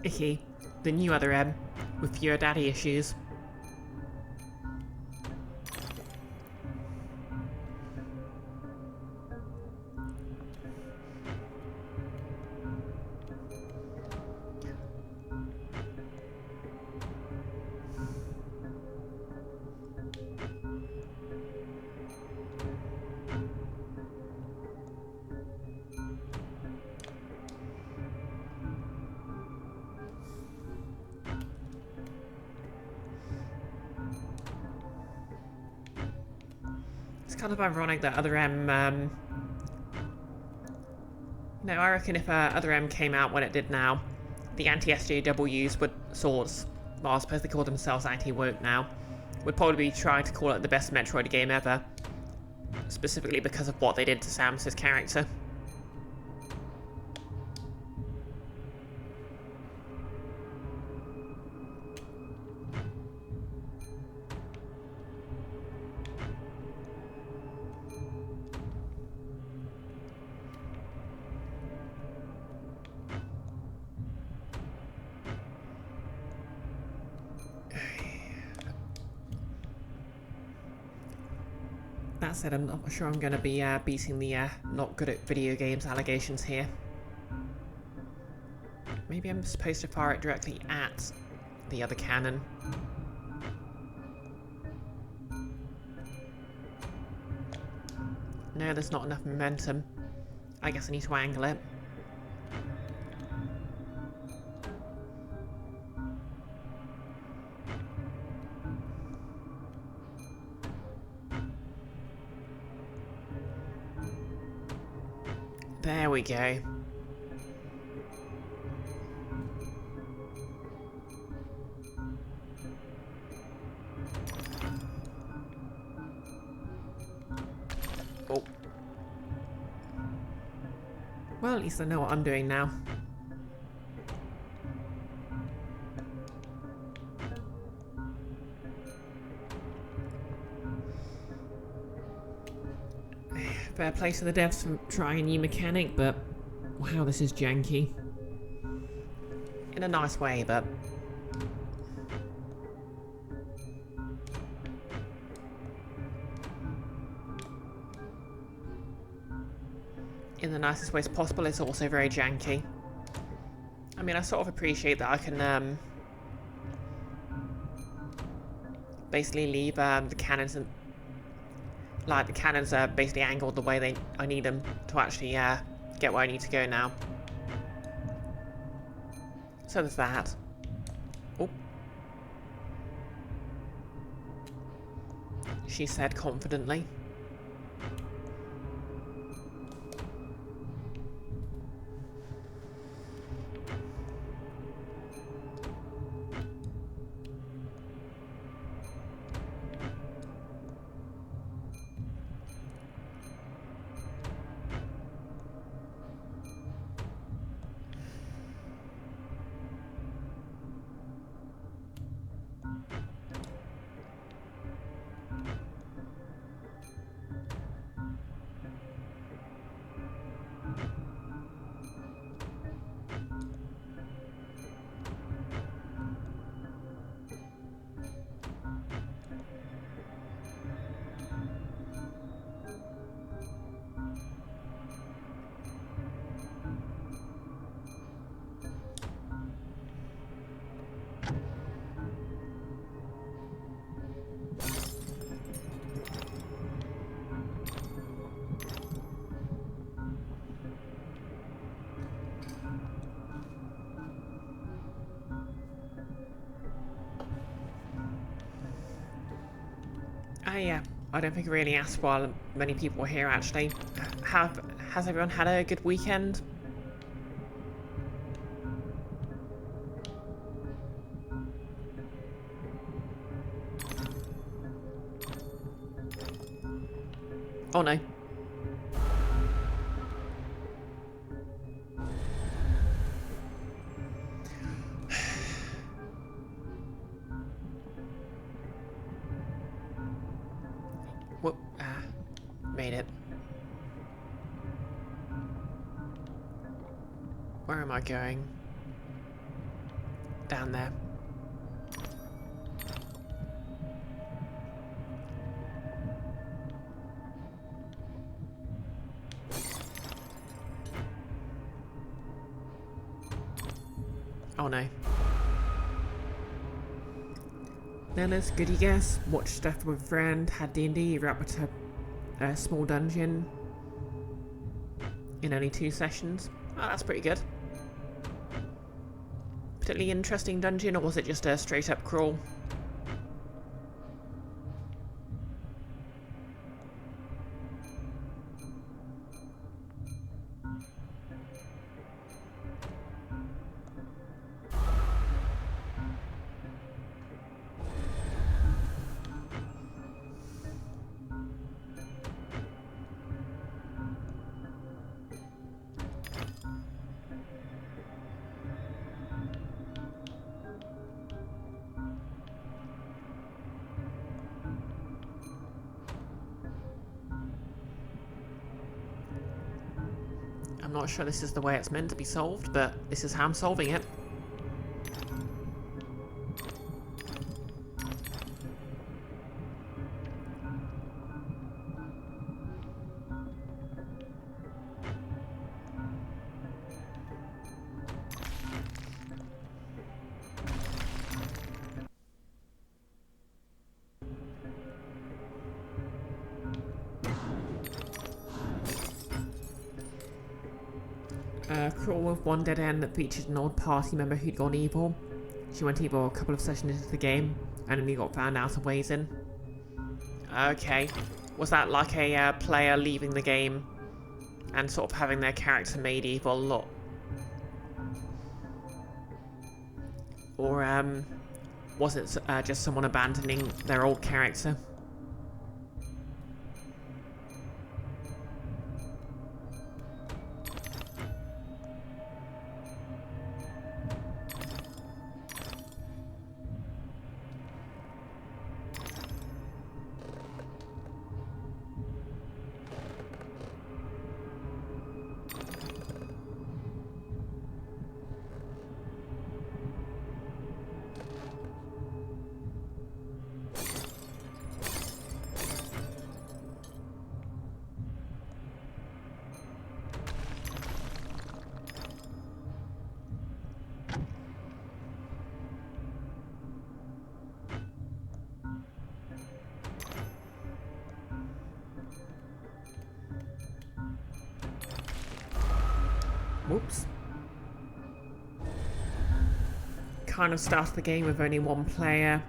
Icky. The new other M, with fewer daddy issues. It's kind of ironic that other M, no, I reckon if other M came out when it did now, the anti-SJWs would sorts, well, I suppose they call themselves anti-woke now, would probably be trying to call it the best Metroid game ever, specifically because of what they did to Samus's character. That said, I'm not sure I'm going to be beating the not good at video games allegations here. Maybe I'm supposed to fire it directly at the other cannon. No, there's not enough momentum. I guess I need to angle it. There we go. Oh. Well, at least I know what I'm doing now. Fair play to the devs for trying a new mechanic, but wow, this is janky. In a nice way, but... in the nicest ways possible, it's also very janky. I mean, I sort of appreciate that I can, basically leave, the cannons and... like, the cannons are basically angled the way I need them to actually, get where I need to go now. So there's that. Oh. She said confidently. I don't think I really asked while many people were here, actually. Has everyone had a good weekend? Oh no. Whoop, made it. Where am I going? Down there. Oh no. Nellis, goody guess, watched stuff with a friend, had D&D, wrapped up a small dungeon in only 2 sessions. Oh, that's pretty good. Particularly interesting dungeon, or was it just a straight up crawl? I'm not sure this is the way it's meant to be solved, but this is how I'm solving it. Crawl with one dead end that featured an old party member who'd gone evil. She went evil a couple of sessions into the game, and only got found out of ways in. Okay. Was that like a player leaving the game and sort of having their character made evil, or was it just someone abandoning their old character? Whoops. Kind of started the game with only one player,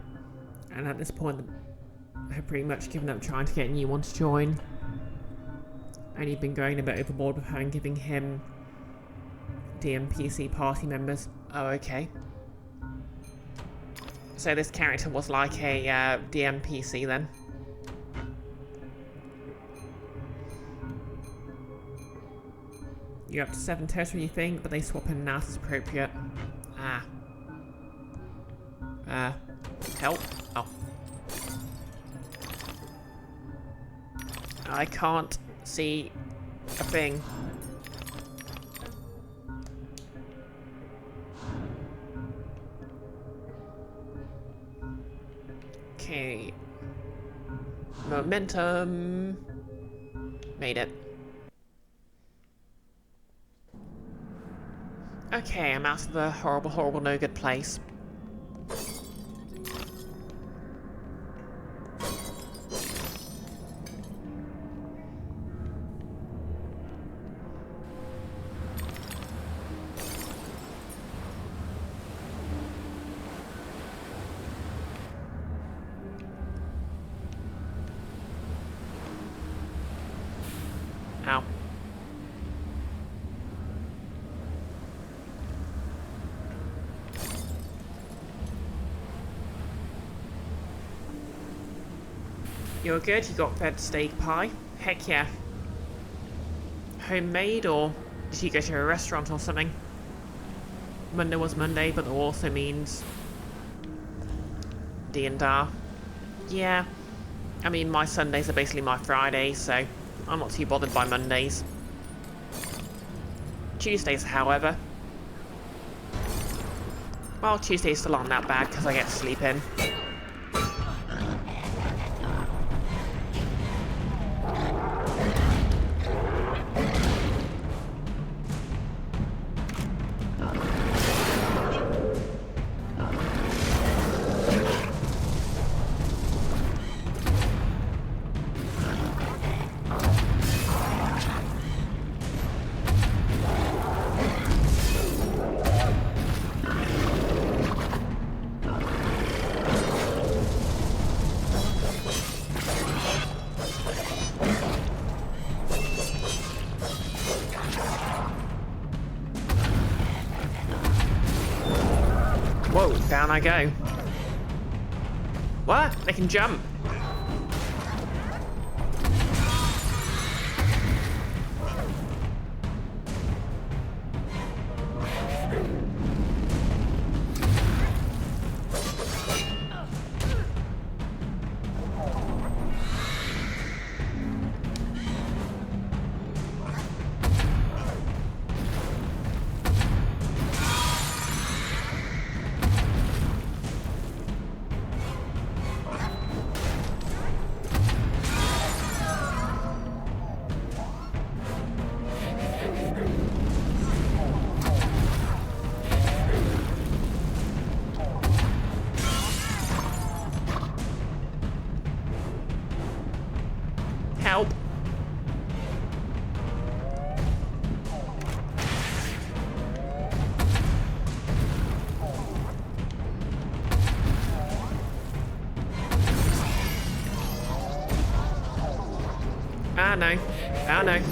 and at this point I have pretty much given up trying to get a new one to join. And you've been going a bit overboard with her and giving him DMPC party members. Oh, okay. So this character was like a DMPC then. You're up to 7 territory, you think, but they swap in and out as appropriate. Help? Oh. I can't see a thing. Okay. Momentum. Made it. Okay, I'm out of the horrible, horrible, no good place. Ow. You're good? You got fed steak pie? Heck yeah. Homemade, or did you go to a restaurant or something? Monday was Monday, but that also means D&R. Yeah. I mean, my Sundays are basically my Fridays, so I'm not too bothered by Mondays. Tuesdays, however. Well, Tuesdays still aren't that bad because I get to sleep in. Whoa, down I go. What? They can jump. Help. Ah, no. Ah, no.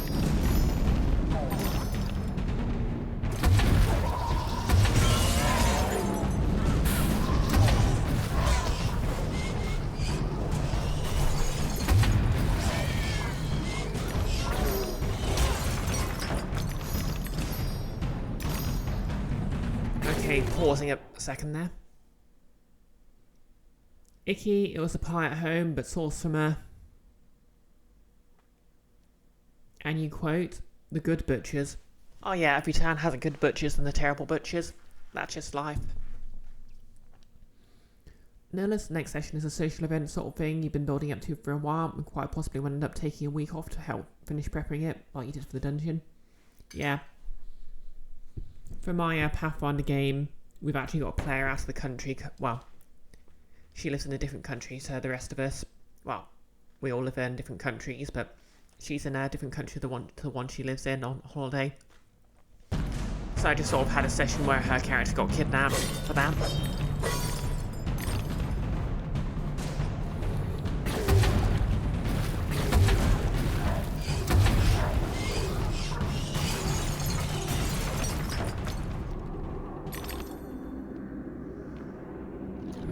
Okay, pausing a second there. Icky, it was a pie at home, but sourced from a... And you quote, the good butchers. Oh yeah, every town has the good butchers and the terrible butchers. That's just life. Nilla's next session is a social event sort of thing you've been building up to for a while, and quite possibly will end up taking a week off to help finish prepping it, like you did for the dungeon. Yeah. For my Pathfinder game, we've actually got a player out of the country. Well, she lives in a different country to the rest of us. Well, we all live in different countries, but she's in a different country to the one she lives in on holiday. So I just sort of had a session where her character got kidnapped for that.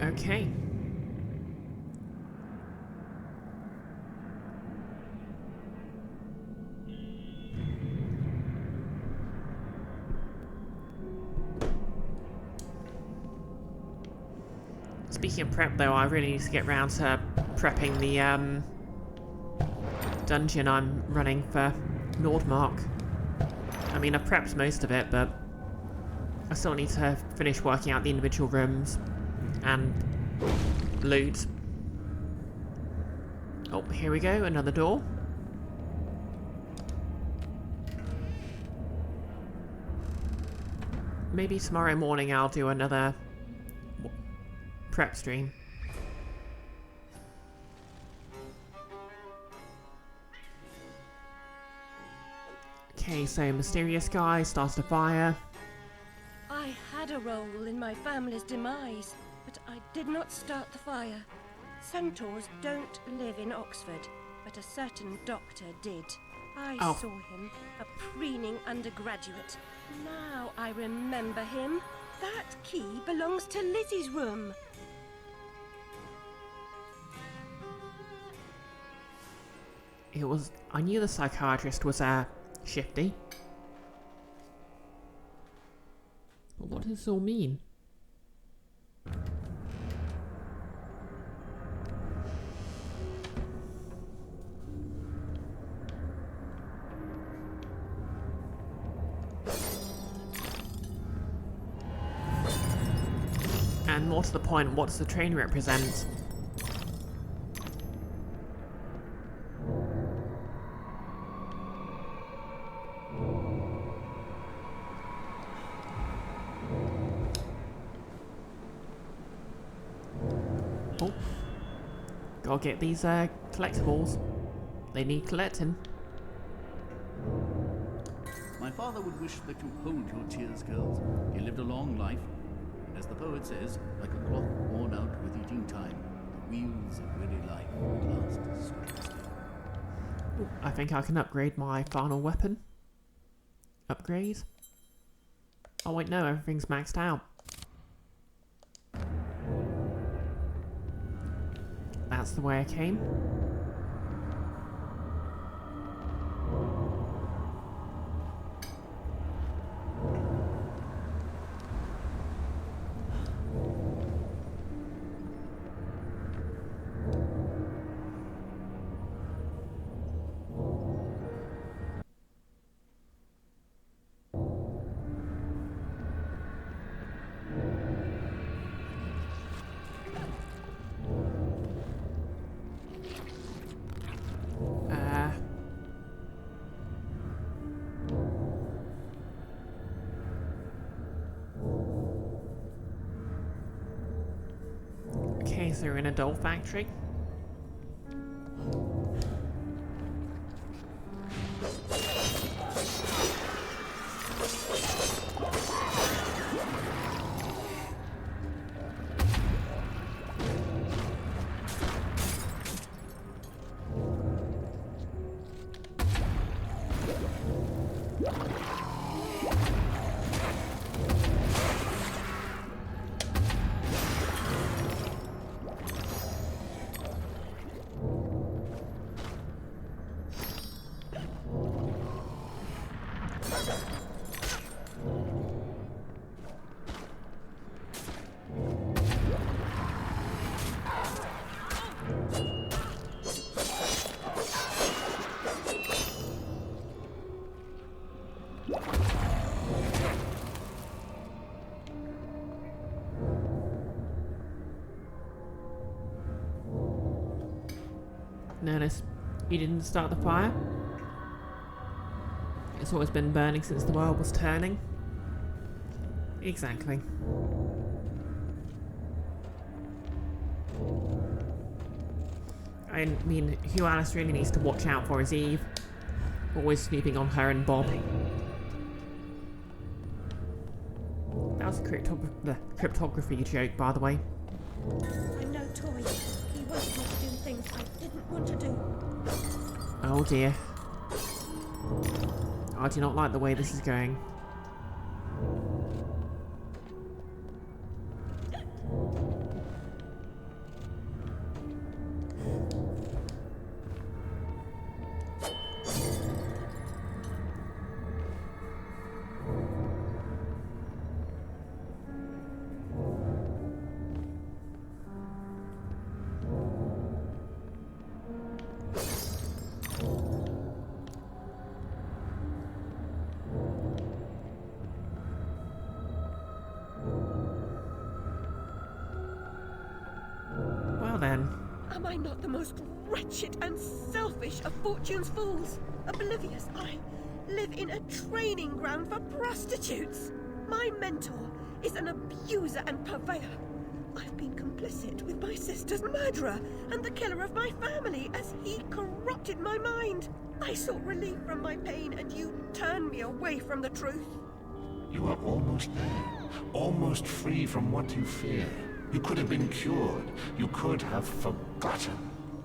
Okay. Speaking of prep though, I really need to get round to prepping the dungeon I'm running for Nordmark. I mean, I've prepped most of it, but I still need to finish working out the individual rooms and loot. Oh, here we go, another door. Maybe tomorrow morning I'll do another prep stream. Okay, so mysterious guy started a fire. I had a role in my family's demise, but I did not start the fire. Centaurs don't live in Oxford, but a certain doctor did. I Oh. saw him, a preening undergraduate. Now I remember him. That key belongs to Lizzie's room. It was... I knew the psychiatrist was, shifty. But what does this all mean? And more to the point, what does the train represent? Oh. Gotta get these, collectibles. They need collecting. My father would wish that you hold your tears, girls. You lived a long life. And as the poet says, like a clock worn out with eating time, the wheels of weary life at last swing still. Ooh, I think I can upgrade my final weapon. Upgrade. Oh wait, no, everything's maxed out. That's the way I came. Okay, so we're in a doll factory. Notice, you didn't start the fire. It's always been burning since the world was turning. Exactly. I mean, who Alice really needs to watch out for is Eve. Always snooping on her and Bob. That was a cryptography joke, by the way. I'm no toy. He wanted me to do things I didn't want to do. Oh dear. I do not like the way this is going. Then. Am I not the most wretched and selfish of fortune's fools? Oblivious, I live in a training ground for prostitutes. My mentor is an abuser and purveyor. I've been complicit with my sister's murderer and the killer of my family as he corrupted my mind. I sought relief from my pain and you turned me away from the truth. You are almost there, almost free from what you fear. You could have been cured. You could have forgotten.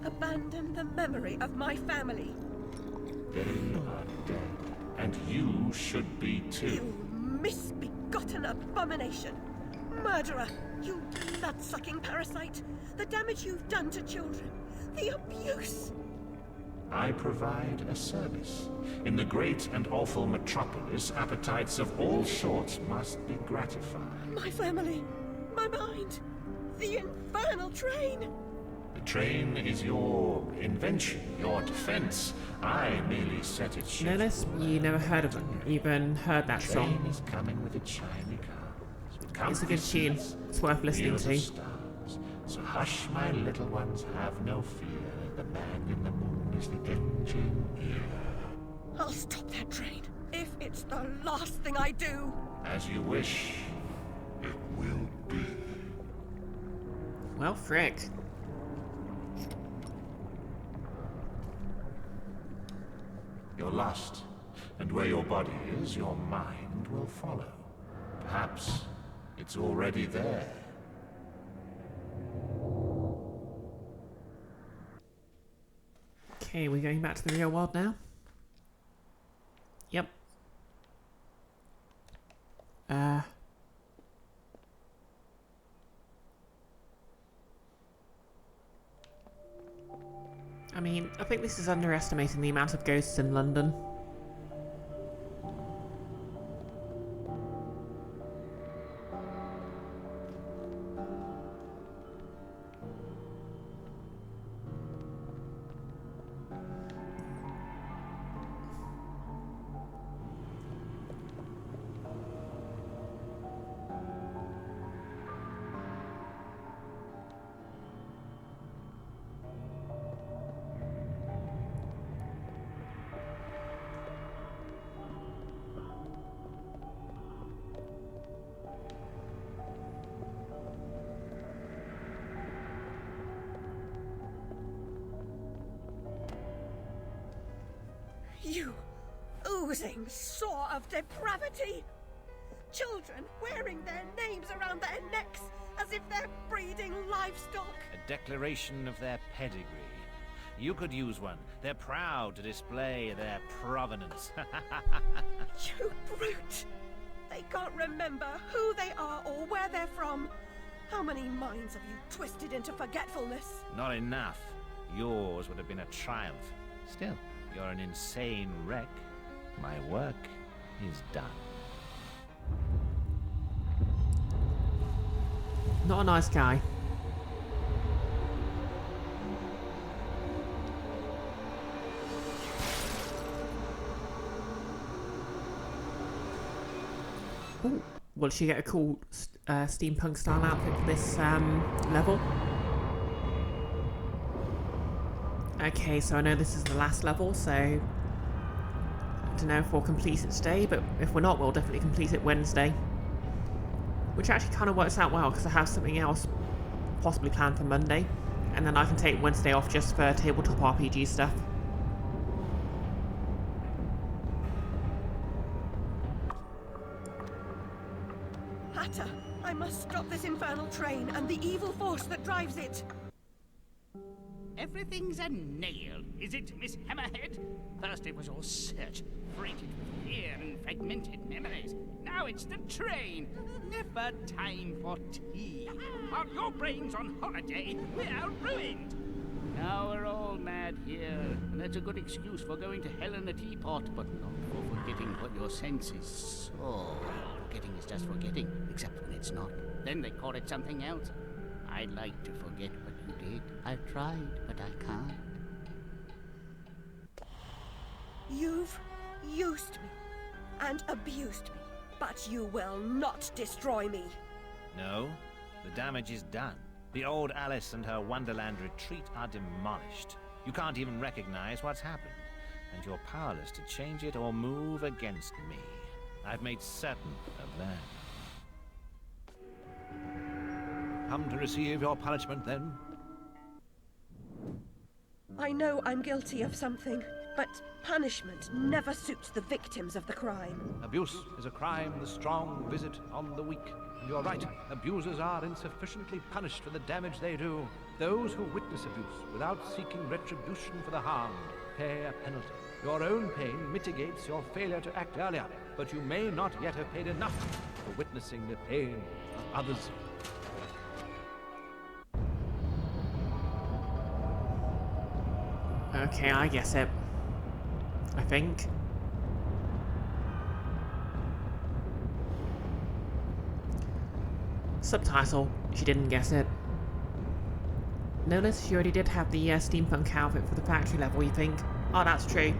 Abandon the memory of my family. They are dead, and you should be too. You misbegotten abomination! Murderer! You blood-sucking parasite! The damage you've done to children! The abuse! I provide a service. In the great and awful metropolis, appetites of all sorts must be gratified. My family! My mind! The infernal train! The train is your invention, your defense. I merely set it straight. Nellis, you never heard of them, even heard that The song. train is coming with its shiny cars. With It's a good comfy tune. seats, It's worth listening views of to. stars. So hush, my little ones, have no fear. The man in the moon is the engineer. I'll stop that train, if it's the last thing I do! As you wish, it will be. Well, frick. You're lost, and where your body is, your mind will follow. Perhaps it's already there. Okay, we're going back to the real world now. Yep. I mean, I think this is underestimating the amount of ghosts in London. You oozing sore of depravity! Children wearing their names around their necks as if they're breeding livestock! A declaration of their pedigree. You could use one. They're proud to display their provenance. You brute! They can't remember who they are or where they're from. How many minds have you twisted into forgetfulness? Not enough. Yours would have been a triumph. Still, you're an insane wreck. My work is done. Not a nice guy. Ooh. Will she get a cool steampunk style outfit for this level? Okay, so I know this is the last level, so I don't know if we'll complete it today, but if we're not, we'll definitely complete it Wednesday. Which actually kind of works out well, because I have something else possibly planned for Monday, and then I can take Wednesday off just for tabletop RPG stuff. Hatter, I must stop this infernal train and the evil force that drives it. Everything's a nail, is it, Miss Hammerhead? First it was all search, freighted with fear and fragmented memories. Now it's the train. Never time for tea. While your brain's on holiday, we're ruined. Now we're all mad here, and that's a good excuse for going to hell in a teapot, but not for forgetting what your senses saw. Forgetting is just forgetting, except when it's not. Then they call it something else. I'd like to forget what you did. I've tried, but I can't. You've used me and abused me, but you will not destroy me. No, the damage is done. The old Alice and her Wonderland retreat are demolished. You can't even recognize what's happened, and you're powerless to change it or move against me. I've made certain of that. Come to receive your punishment, then? I know I'm guilty of something, but punishment never suits the victims of the crime. Abuse is a crime the strong visit on the weak. And you're right, abusers are insufficiently punished for the damage they do. Those who witness abuse without seeking retribution for the harmed pay a penalty. Your own pain mitigates your failure to act earlier, but you may not yet have paid enough for witnessing the pain of others. Okay, I guess it. I think. Subtitle, she didn't guess it. Notice she already did have the steampunk outfit for the factory level, you think? Oh, that's true.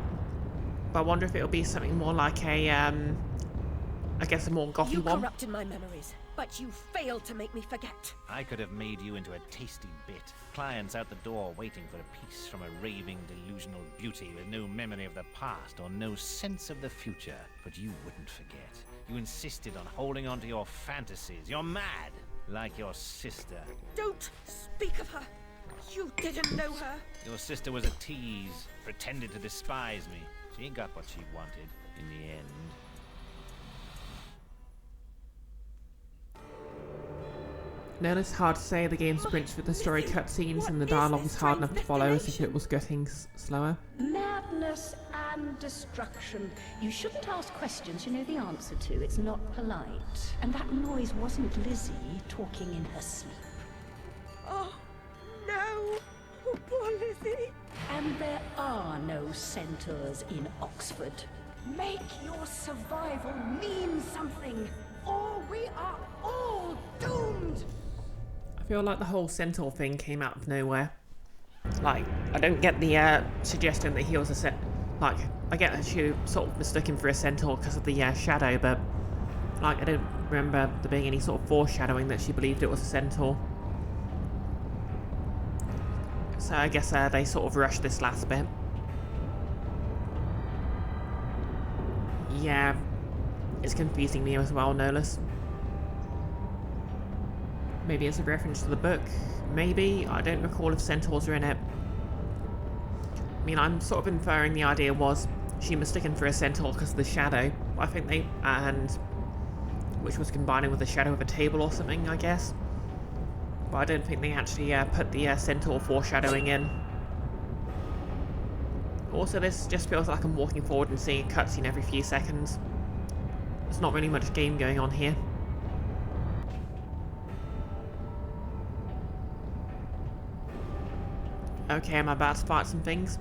But I wonder if it'll be something more like a, I guess a more gothy You one. corrupted my memories, but you failed to make me forget. I could have made you into a tasty bit. Clients out the door waiting for a piece from a raving, delusional beauty with no memory of the past or no sense of the future. But you wouldn't forget. You insisted on holding on to your fantasies. You're mad, like your sister. Don't speak of her. You didn't know her. Your sister was a tease, pretended to despise me. She got what she wanted in the end. Notice hard to say the game sprints through the story cutscenes and the dialogue is hard enough to follow as if it was getting slower. Madness and destruction. You shouldn't ask questions you know the answer to. It's not polite. And that noise wasn't Lizzie talking in her sleep. Oh, no. Oh, poor Lizzie. And there are no centaurs in Oxford. Make your survival mean something, or we are all doomed. I feel like the whole centaur thing came out of nowhere. Like, I don't get the suggestion that he was a like, I get that she sort of mistook him for a centaur because of the shadow, but like, I don't remember there being any sort of foreshadowing that she believed it was a centaur. So I guess they sort of rushed this last bit. Yeah, it's confusing me as well, no less. Maybe it's a reference to the book. Maybe. I don't recall if centaurs are in it. I mean, I'm sort of inferring the idea was she mistaken for a centaur because of the shadow. I think they... and... which was combining with the shadow of a table or something, I guess. But I don't think they actually put the centaur foreshadowing in. Also, this just feels like I'm walking forward and seeing a cutscene every few seconds. There's not really much game going on here. Okay, I'm about to fight some things.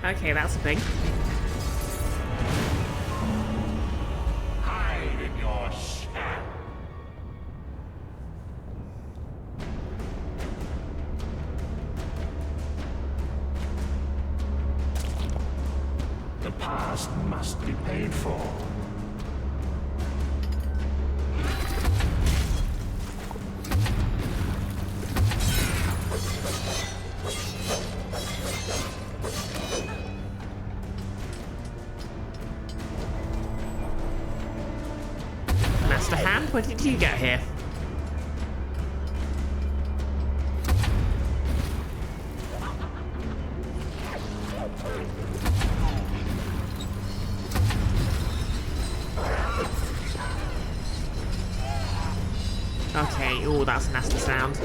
Okay, that's a thing. Hide in your shell. The past must be paid for. Master Hand, when did you get here? Okay, oh, that's a nasty sound.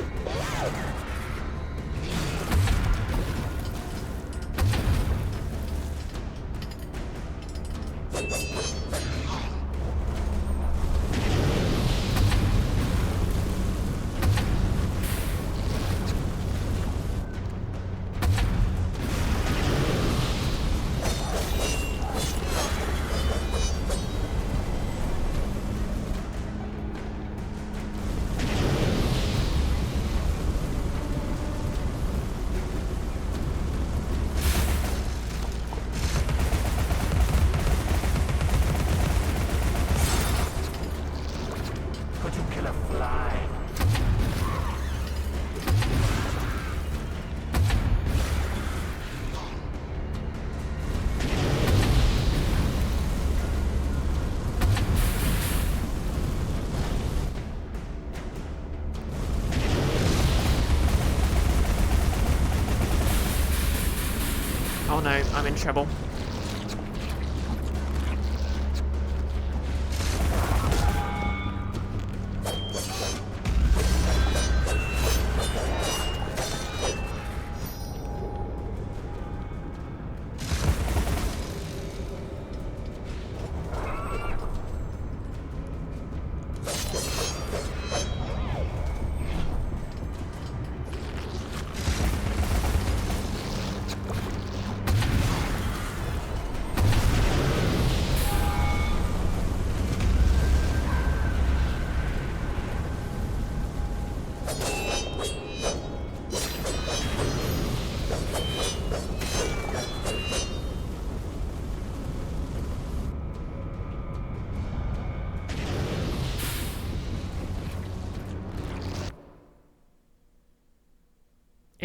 Oh no, I'm in trouble.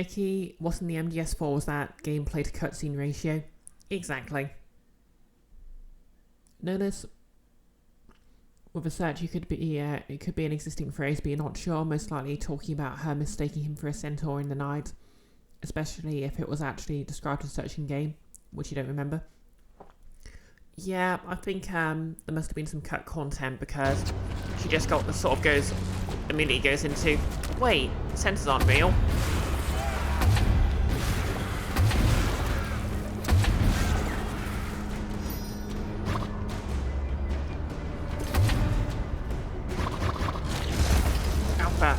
Icky, what's in the MDS4 was that gameplay to cutscene ratio? Exactly. Notice with a search, it could be an existing phrase, but you're not sure. Most likely talking about her mistaking him for a centaur in the night, especially if it was actually described as such in game, which you don't remember. Yeah, I think there must have been some cut content because she just got the sort of immediately goes into, wait, centaurs aren't real. Alpha.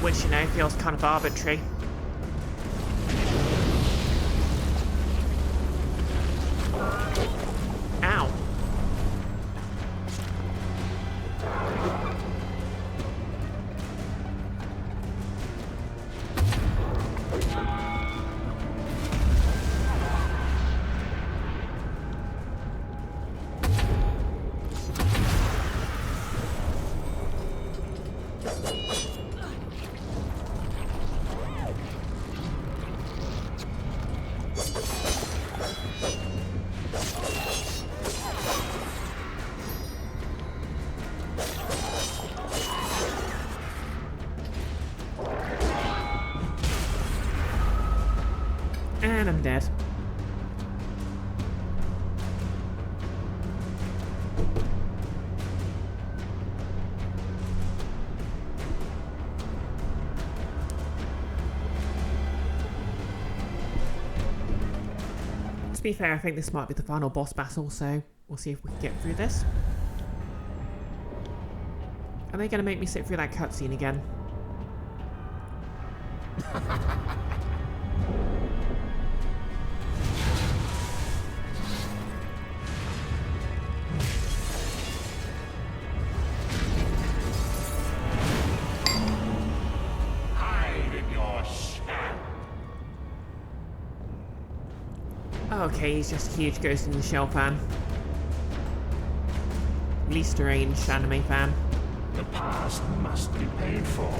Which, you know, feels kind of arbitrary. Ow. And I'm dead. To be fair, I think this might be the final boss battle, so we'll see if we can get through this. Are they going to make me sit through that cutscene again? Okay, he's just a huge Ghost in the Shell fan. Least deranged anime fan. The past must be paid for.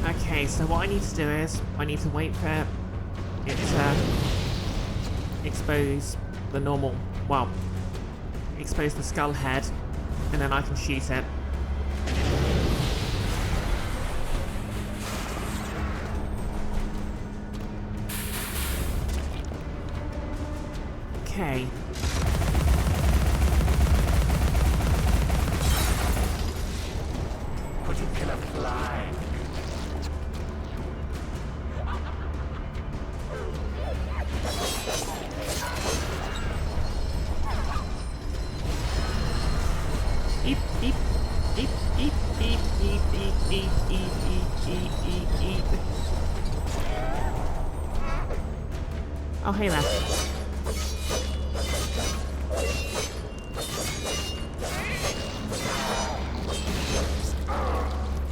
Okay, so what I need to do is, I need to wait for it to expose the normal, well, expose the skull head, and then I can shoot it. Okay. Could you kill a fly? Eep, eep, eep, eep, eep, eep, eep, eep, eep, eep, eep, eep. Oh, hey there.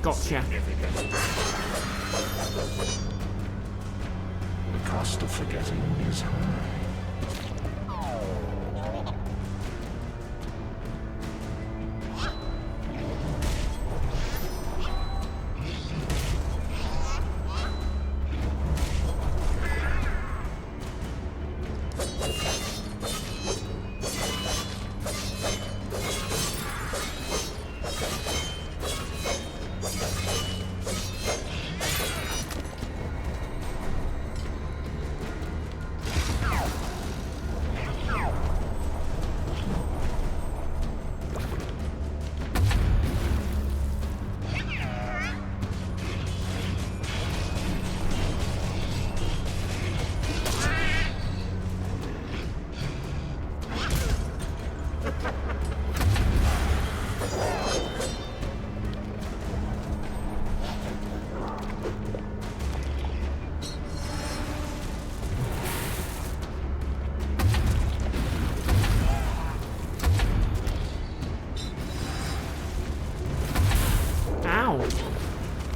Gotcha. The cost of forgetting is high.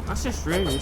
That's just rude.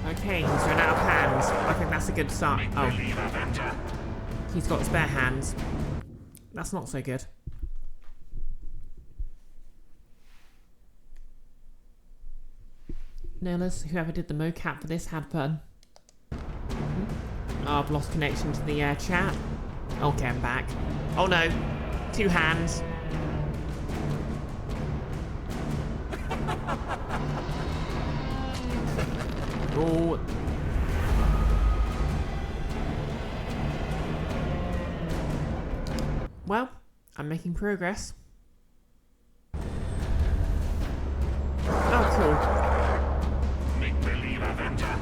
Okay, he's run out of hands. I think that's a good sign. Oh. He's got spare hands. That's not so good. Nailers, whoever did the mocap for this had fun. Oh, I've lost connection to the chat. Okay, I'm back. Oh no. 2 hands. Oh. Well, I'm making progress. Oh, cool. Make believe Avenger.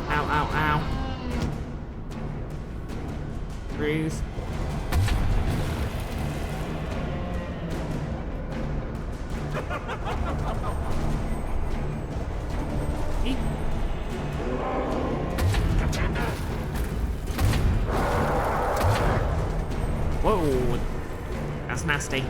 Ow, ow, ow. Bruise. Eek. Whoa. That's nasty.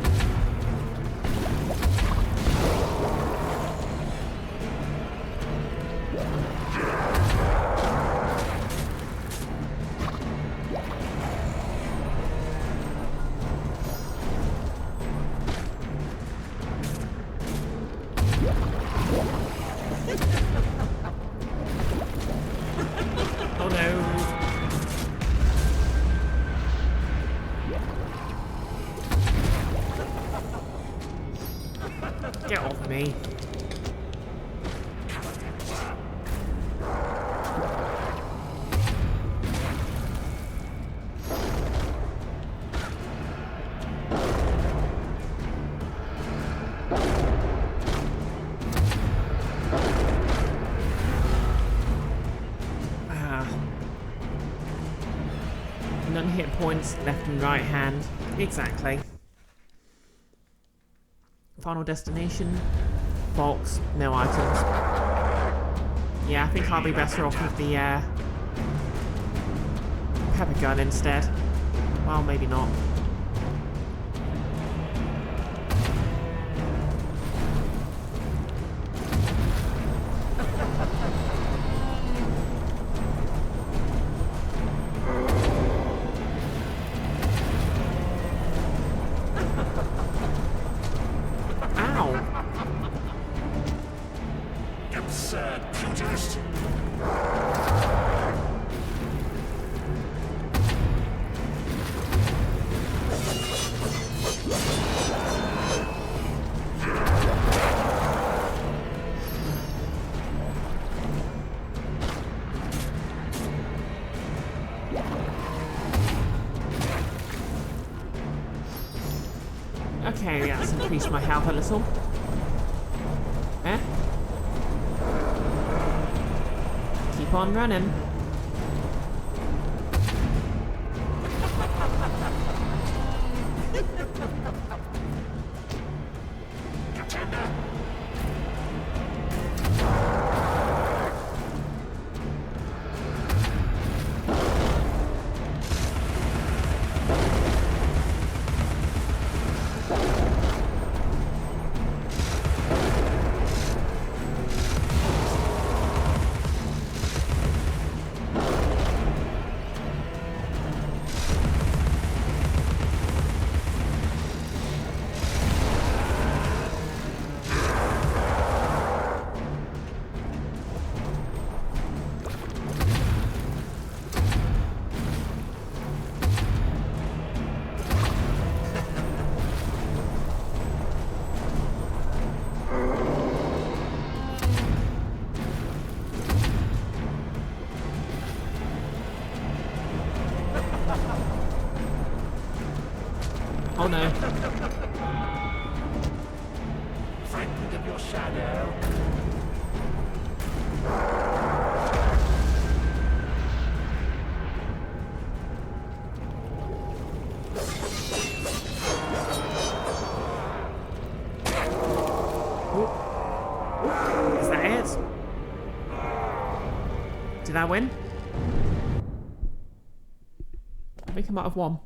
Oh no. Get off me. None hit points, left and right hand. Exactly. Final destination. Box, no items. Yeah, I think I'll be better off with the pepper gun instead. Well, maybe not. Absurd protest. Okay, that's increased my health a little. Eh? Keep on running. There it is. Did I win? I think I might have won.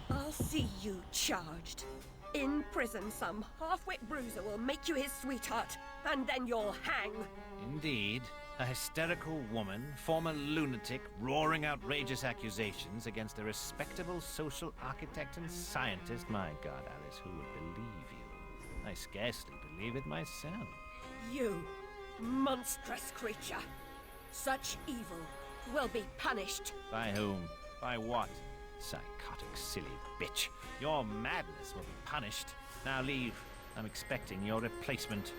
I'll see you charged. In prison, some half-wit bruiser will make you his sweetheart, and then you'll hang. Indeed. A hysterical woman, former lunatic, roaring outrageous accusations against a respectable social architect and scientist. My God, Alice, who would believe you? I scarcely believe it myself. You, monstrous creature. Such evil will be punished. By whom? By what? Psychotic, silly bitch. Your madness will be punished. Now leave. I'm expecting your replacement.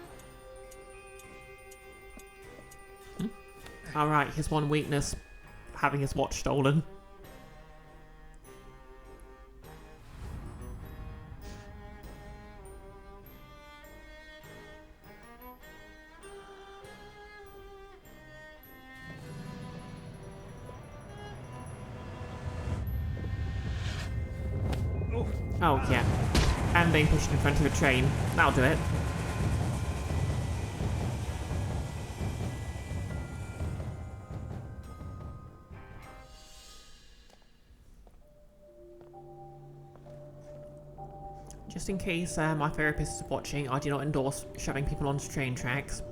Alright, his one weakness, having his watch stolen. Oh yeah, and being pushed in front of a train. That'll do it. Just in case my therapist is watching, I do not endorse shoving people onto train tracks.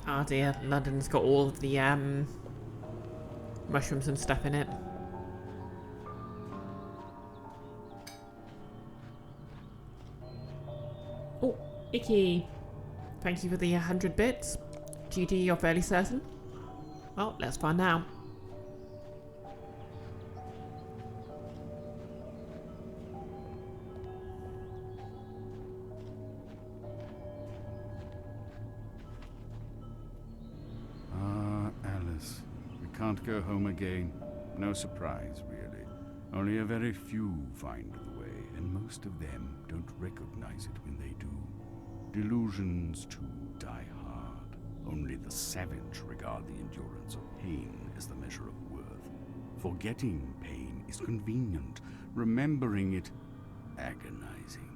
Oh dear, London's got all of the mushrooms and stuff in it. Oh, icky. Thank you for the 100 bits. GG, you're fairly certain? Well, let's find out. Ah, Alice. We can't go home again. No surprise, really. Only a very few find the way, and most of them don't recognize it when they do. Delusions, too, die hard. Only the savage regard the endurance of pain as the measure of worth. Forgetting pain is convenient. Remembering it, agonizing.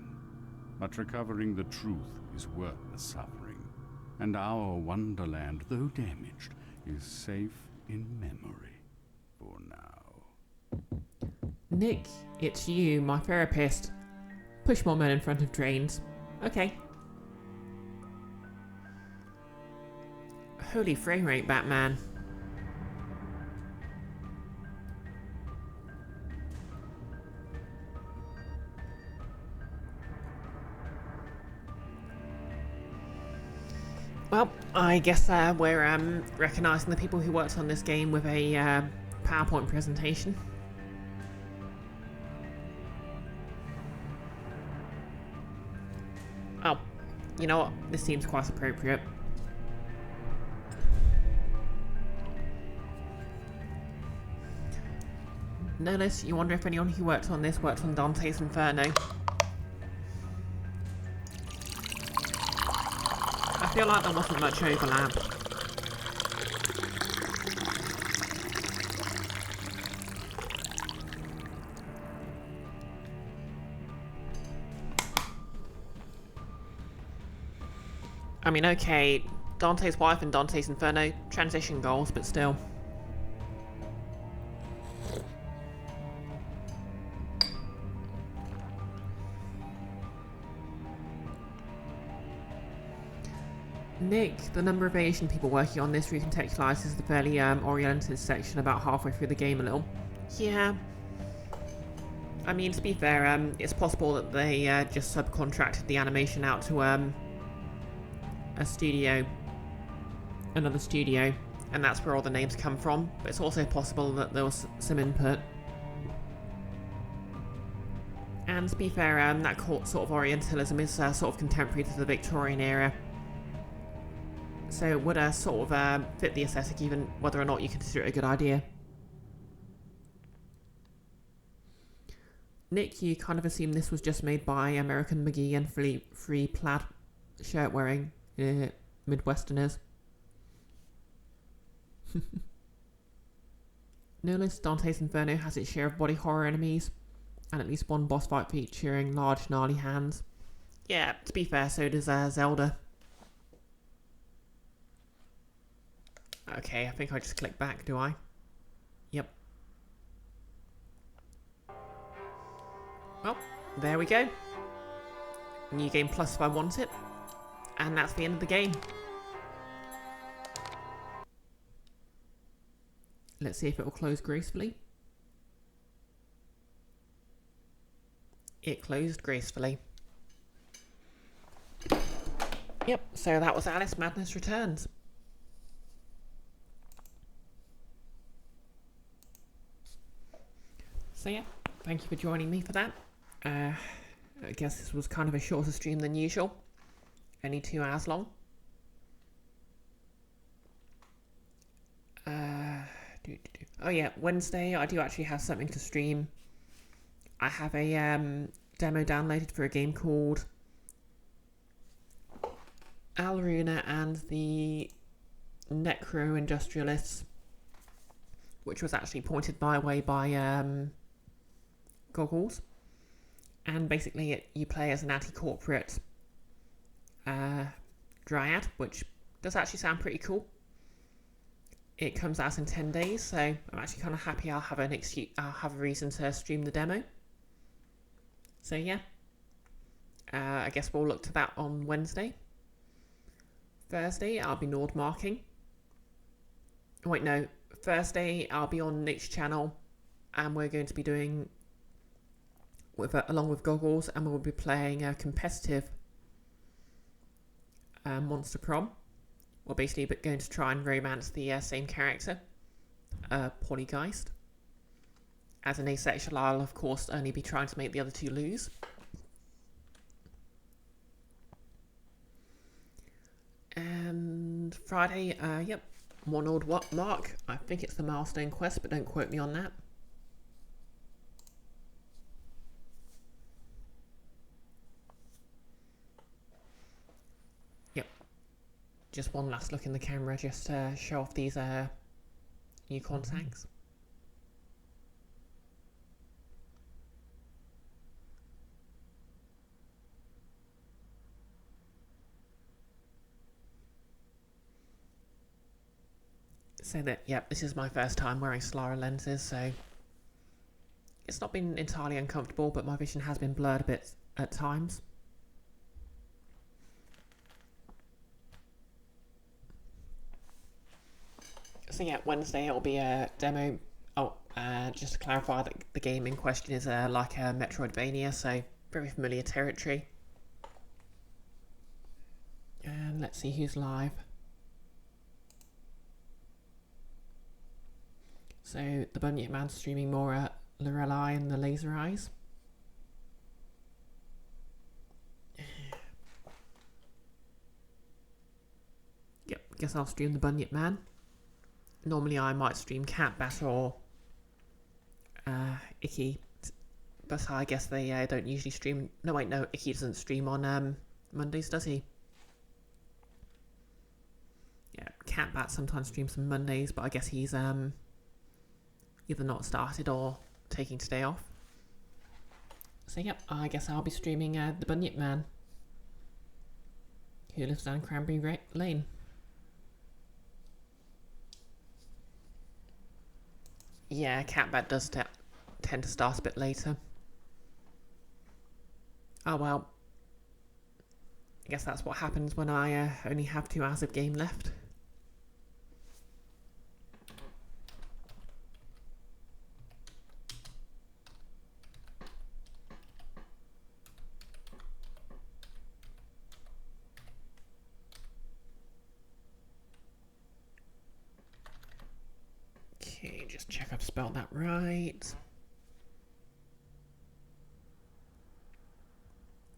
But recovering the truth is worth the suffering. And our wonderland, though damaged, is safe in memory. For now. Nick, it's you, my therapist. Push more men in front of trains. Okay. Holy frame rate, Batman. Well, I guess we're recognising the people who worked on this game with a PowerPoint presentation. Oh, you know what? This seems quite appropriate. Notice, you wonder if anyone who worked on this worked on Dante's Inferno. I feel like there wasn't much overlap. I mean, okay, Dante's wife and Dante's Inferno, transition goals, but still. Nick, the number of Asian people working on this recontextualizes the fairly oriented section about halfway through the game a little. Yeah. I mean, to be fair, it's possible that they just subcontracted the animation out to a studio, another studio, and that's where all the names come from. But it's also possible that there was some input. And to be fair, that sort of Orientalism is sort of contemporary to the Victorian era. So it would sort of fit the aesthetic even whether or not you consider it a good idea. Nick, you kind of assume this was just made by American McGee and free plaid shirt wearing Midwesterners. No less Dante's Inferno has its share of body horror enemies, and at least one boss fight featuring large gnarly hands. Yeah, to be fair, so does Zelda. Okay, I think I just click back, do I? Yep. Well, there we go. New game plus if I want it. And that's the end of the game. Let's see if it will close gracefully. It closed gracefully. Yep, so that was Alice Madness Returns. So yeah, thank you for joining me for that. I guess this was kind of a shorter stream than usual. Only 2 hours long. Oh yeah, Wednesday I do actually have something to stream. I have a demo downloaded for a game called Alruna and the Necro-Industrialists, which was actually pointed my way by Goggles. And basically you play as an anti-corporate dryad, which does actually sound pretty cool. It comes out in 10 days, so I'm actually kind of happy I'll have a reason to stream the demo. So yeah, I guess we'll look to that on Wednesday. Thursday I'll be Nord marking. Wait, no, Thursday I'll be on Nick's channel, and we're going to be doing along with Goggles, and we'll be playing a competitive Monster Prom. We're basically going to try and romance the same character, Polygeist. As an asexual, I'll of course only be trying to make the other two lose. And Friday, yep, one old mark. I think it's the milestone quest, but don't quote me on that. Just one last look in the camera just to show off these unicorn tanks. So that, yep, this is my first time wearing Solara lenses, so it's not been entirely uncomfortable, but my vision has been blurred a bit at times. So yeah, Wednesday it'll be a demo. Oh, just to clarify that the game in question is like a Metroidvania, so very familiar territory. And let's see who's live. So the Bunyip Man's streaming more at Lorelei and the Laser Eyes. Yep, guess I'll stream the Bunyip Man. Normally I might stream Catbat or Icky, but I guess they don't usually stream. No wait, no, Icky doesn't stream on Mondays, does he? Yeah, Catbat sometimes streams on Mondays, but I guess he's either not started or taking today off. So yep, I guess I'll be streaming the Bunyip Man, who lives down Cranberry Lane. Yeah, Catbat does tend to start a bit later. Oh well. I guess that's what happens when I only have 2 hours of game left. Okay, just check I've spelled that right.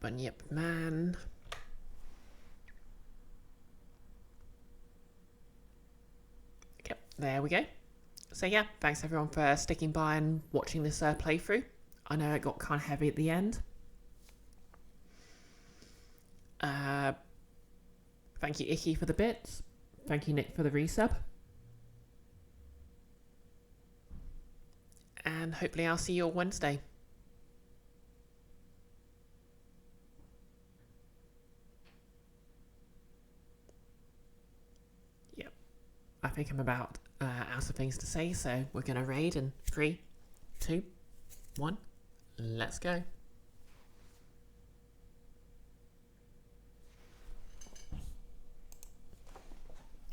Bunyip Man. Yep, there we go. So yeah, thanks everyone for sticking by and watching this playthrough. I know it got kind of heavy at the end. Thank you, Icky, for the bits. Thank you, Nick, for the resub. And hopefully I'll see you on Wednesday. Yep. I think I'm about out of things to say, so we're going to raid in 3, 2, 1. Let's go.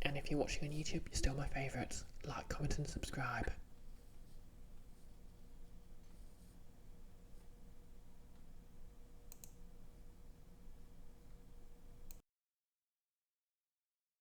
And if you're watching on YouTube, you're still my favourites. Like, comment and subscribe.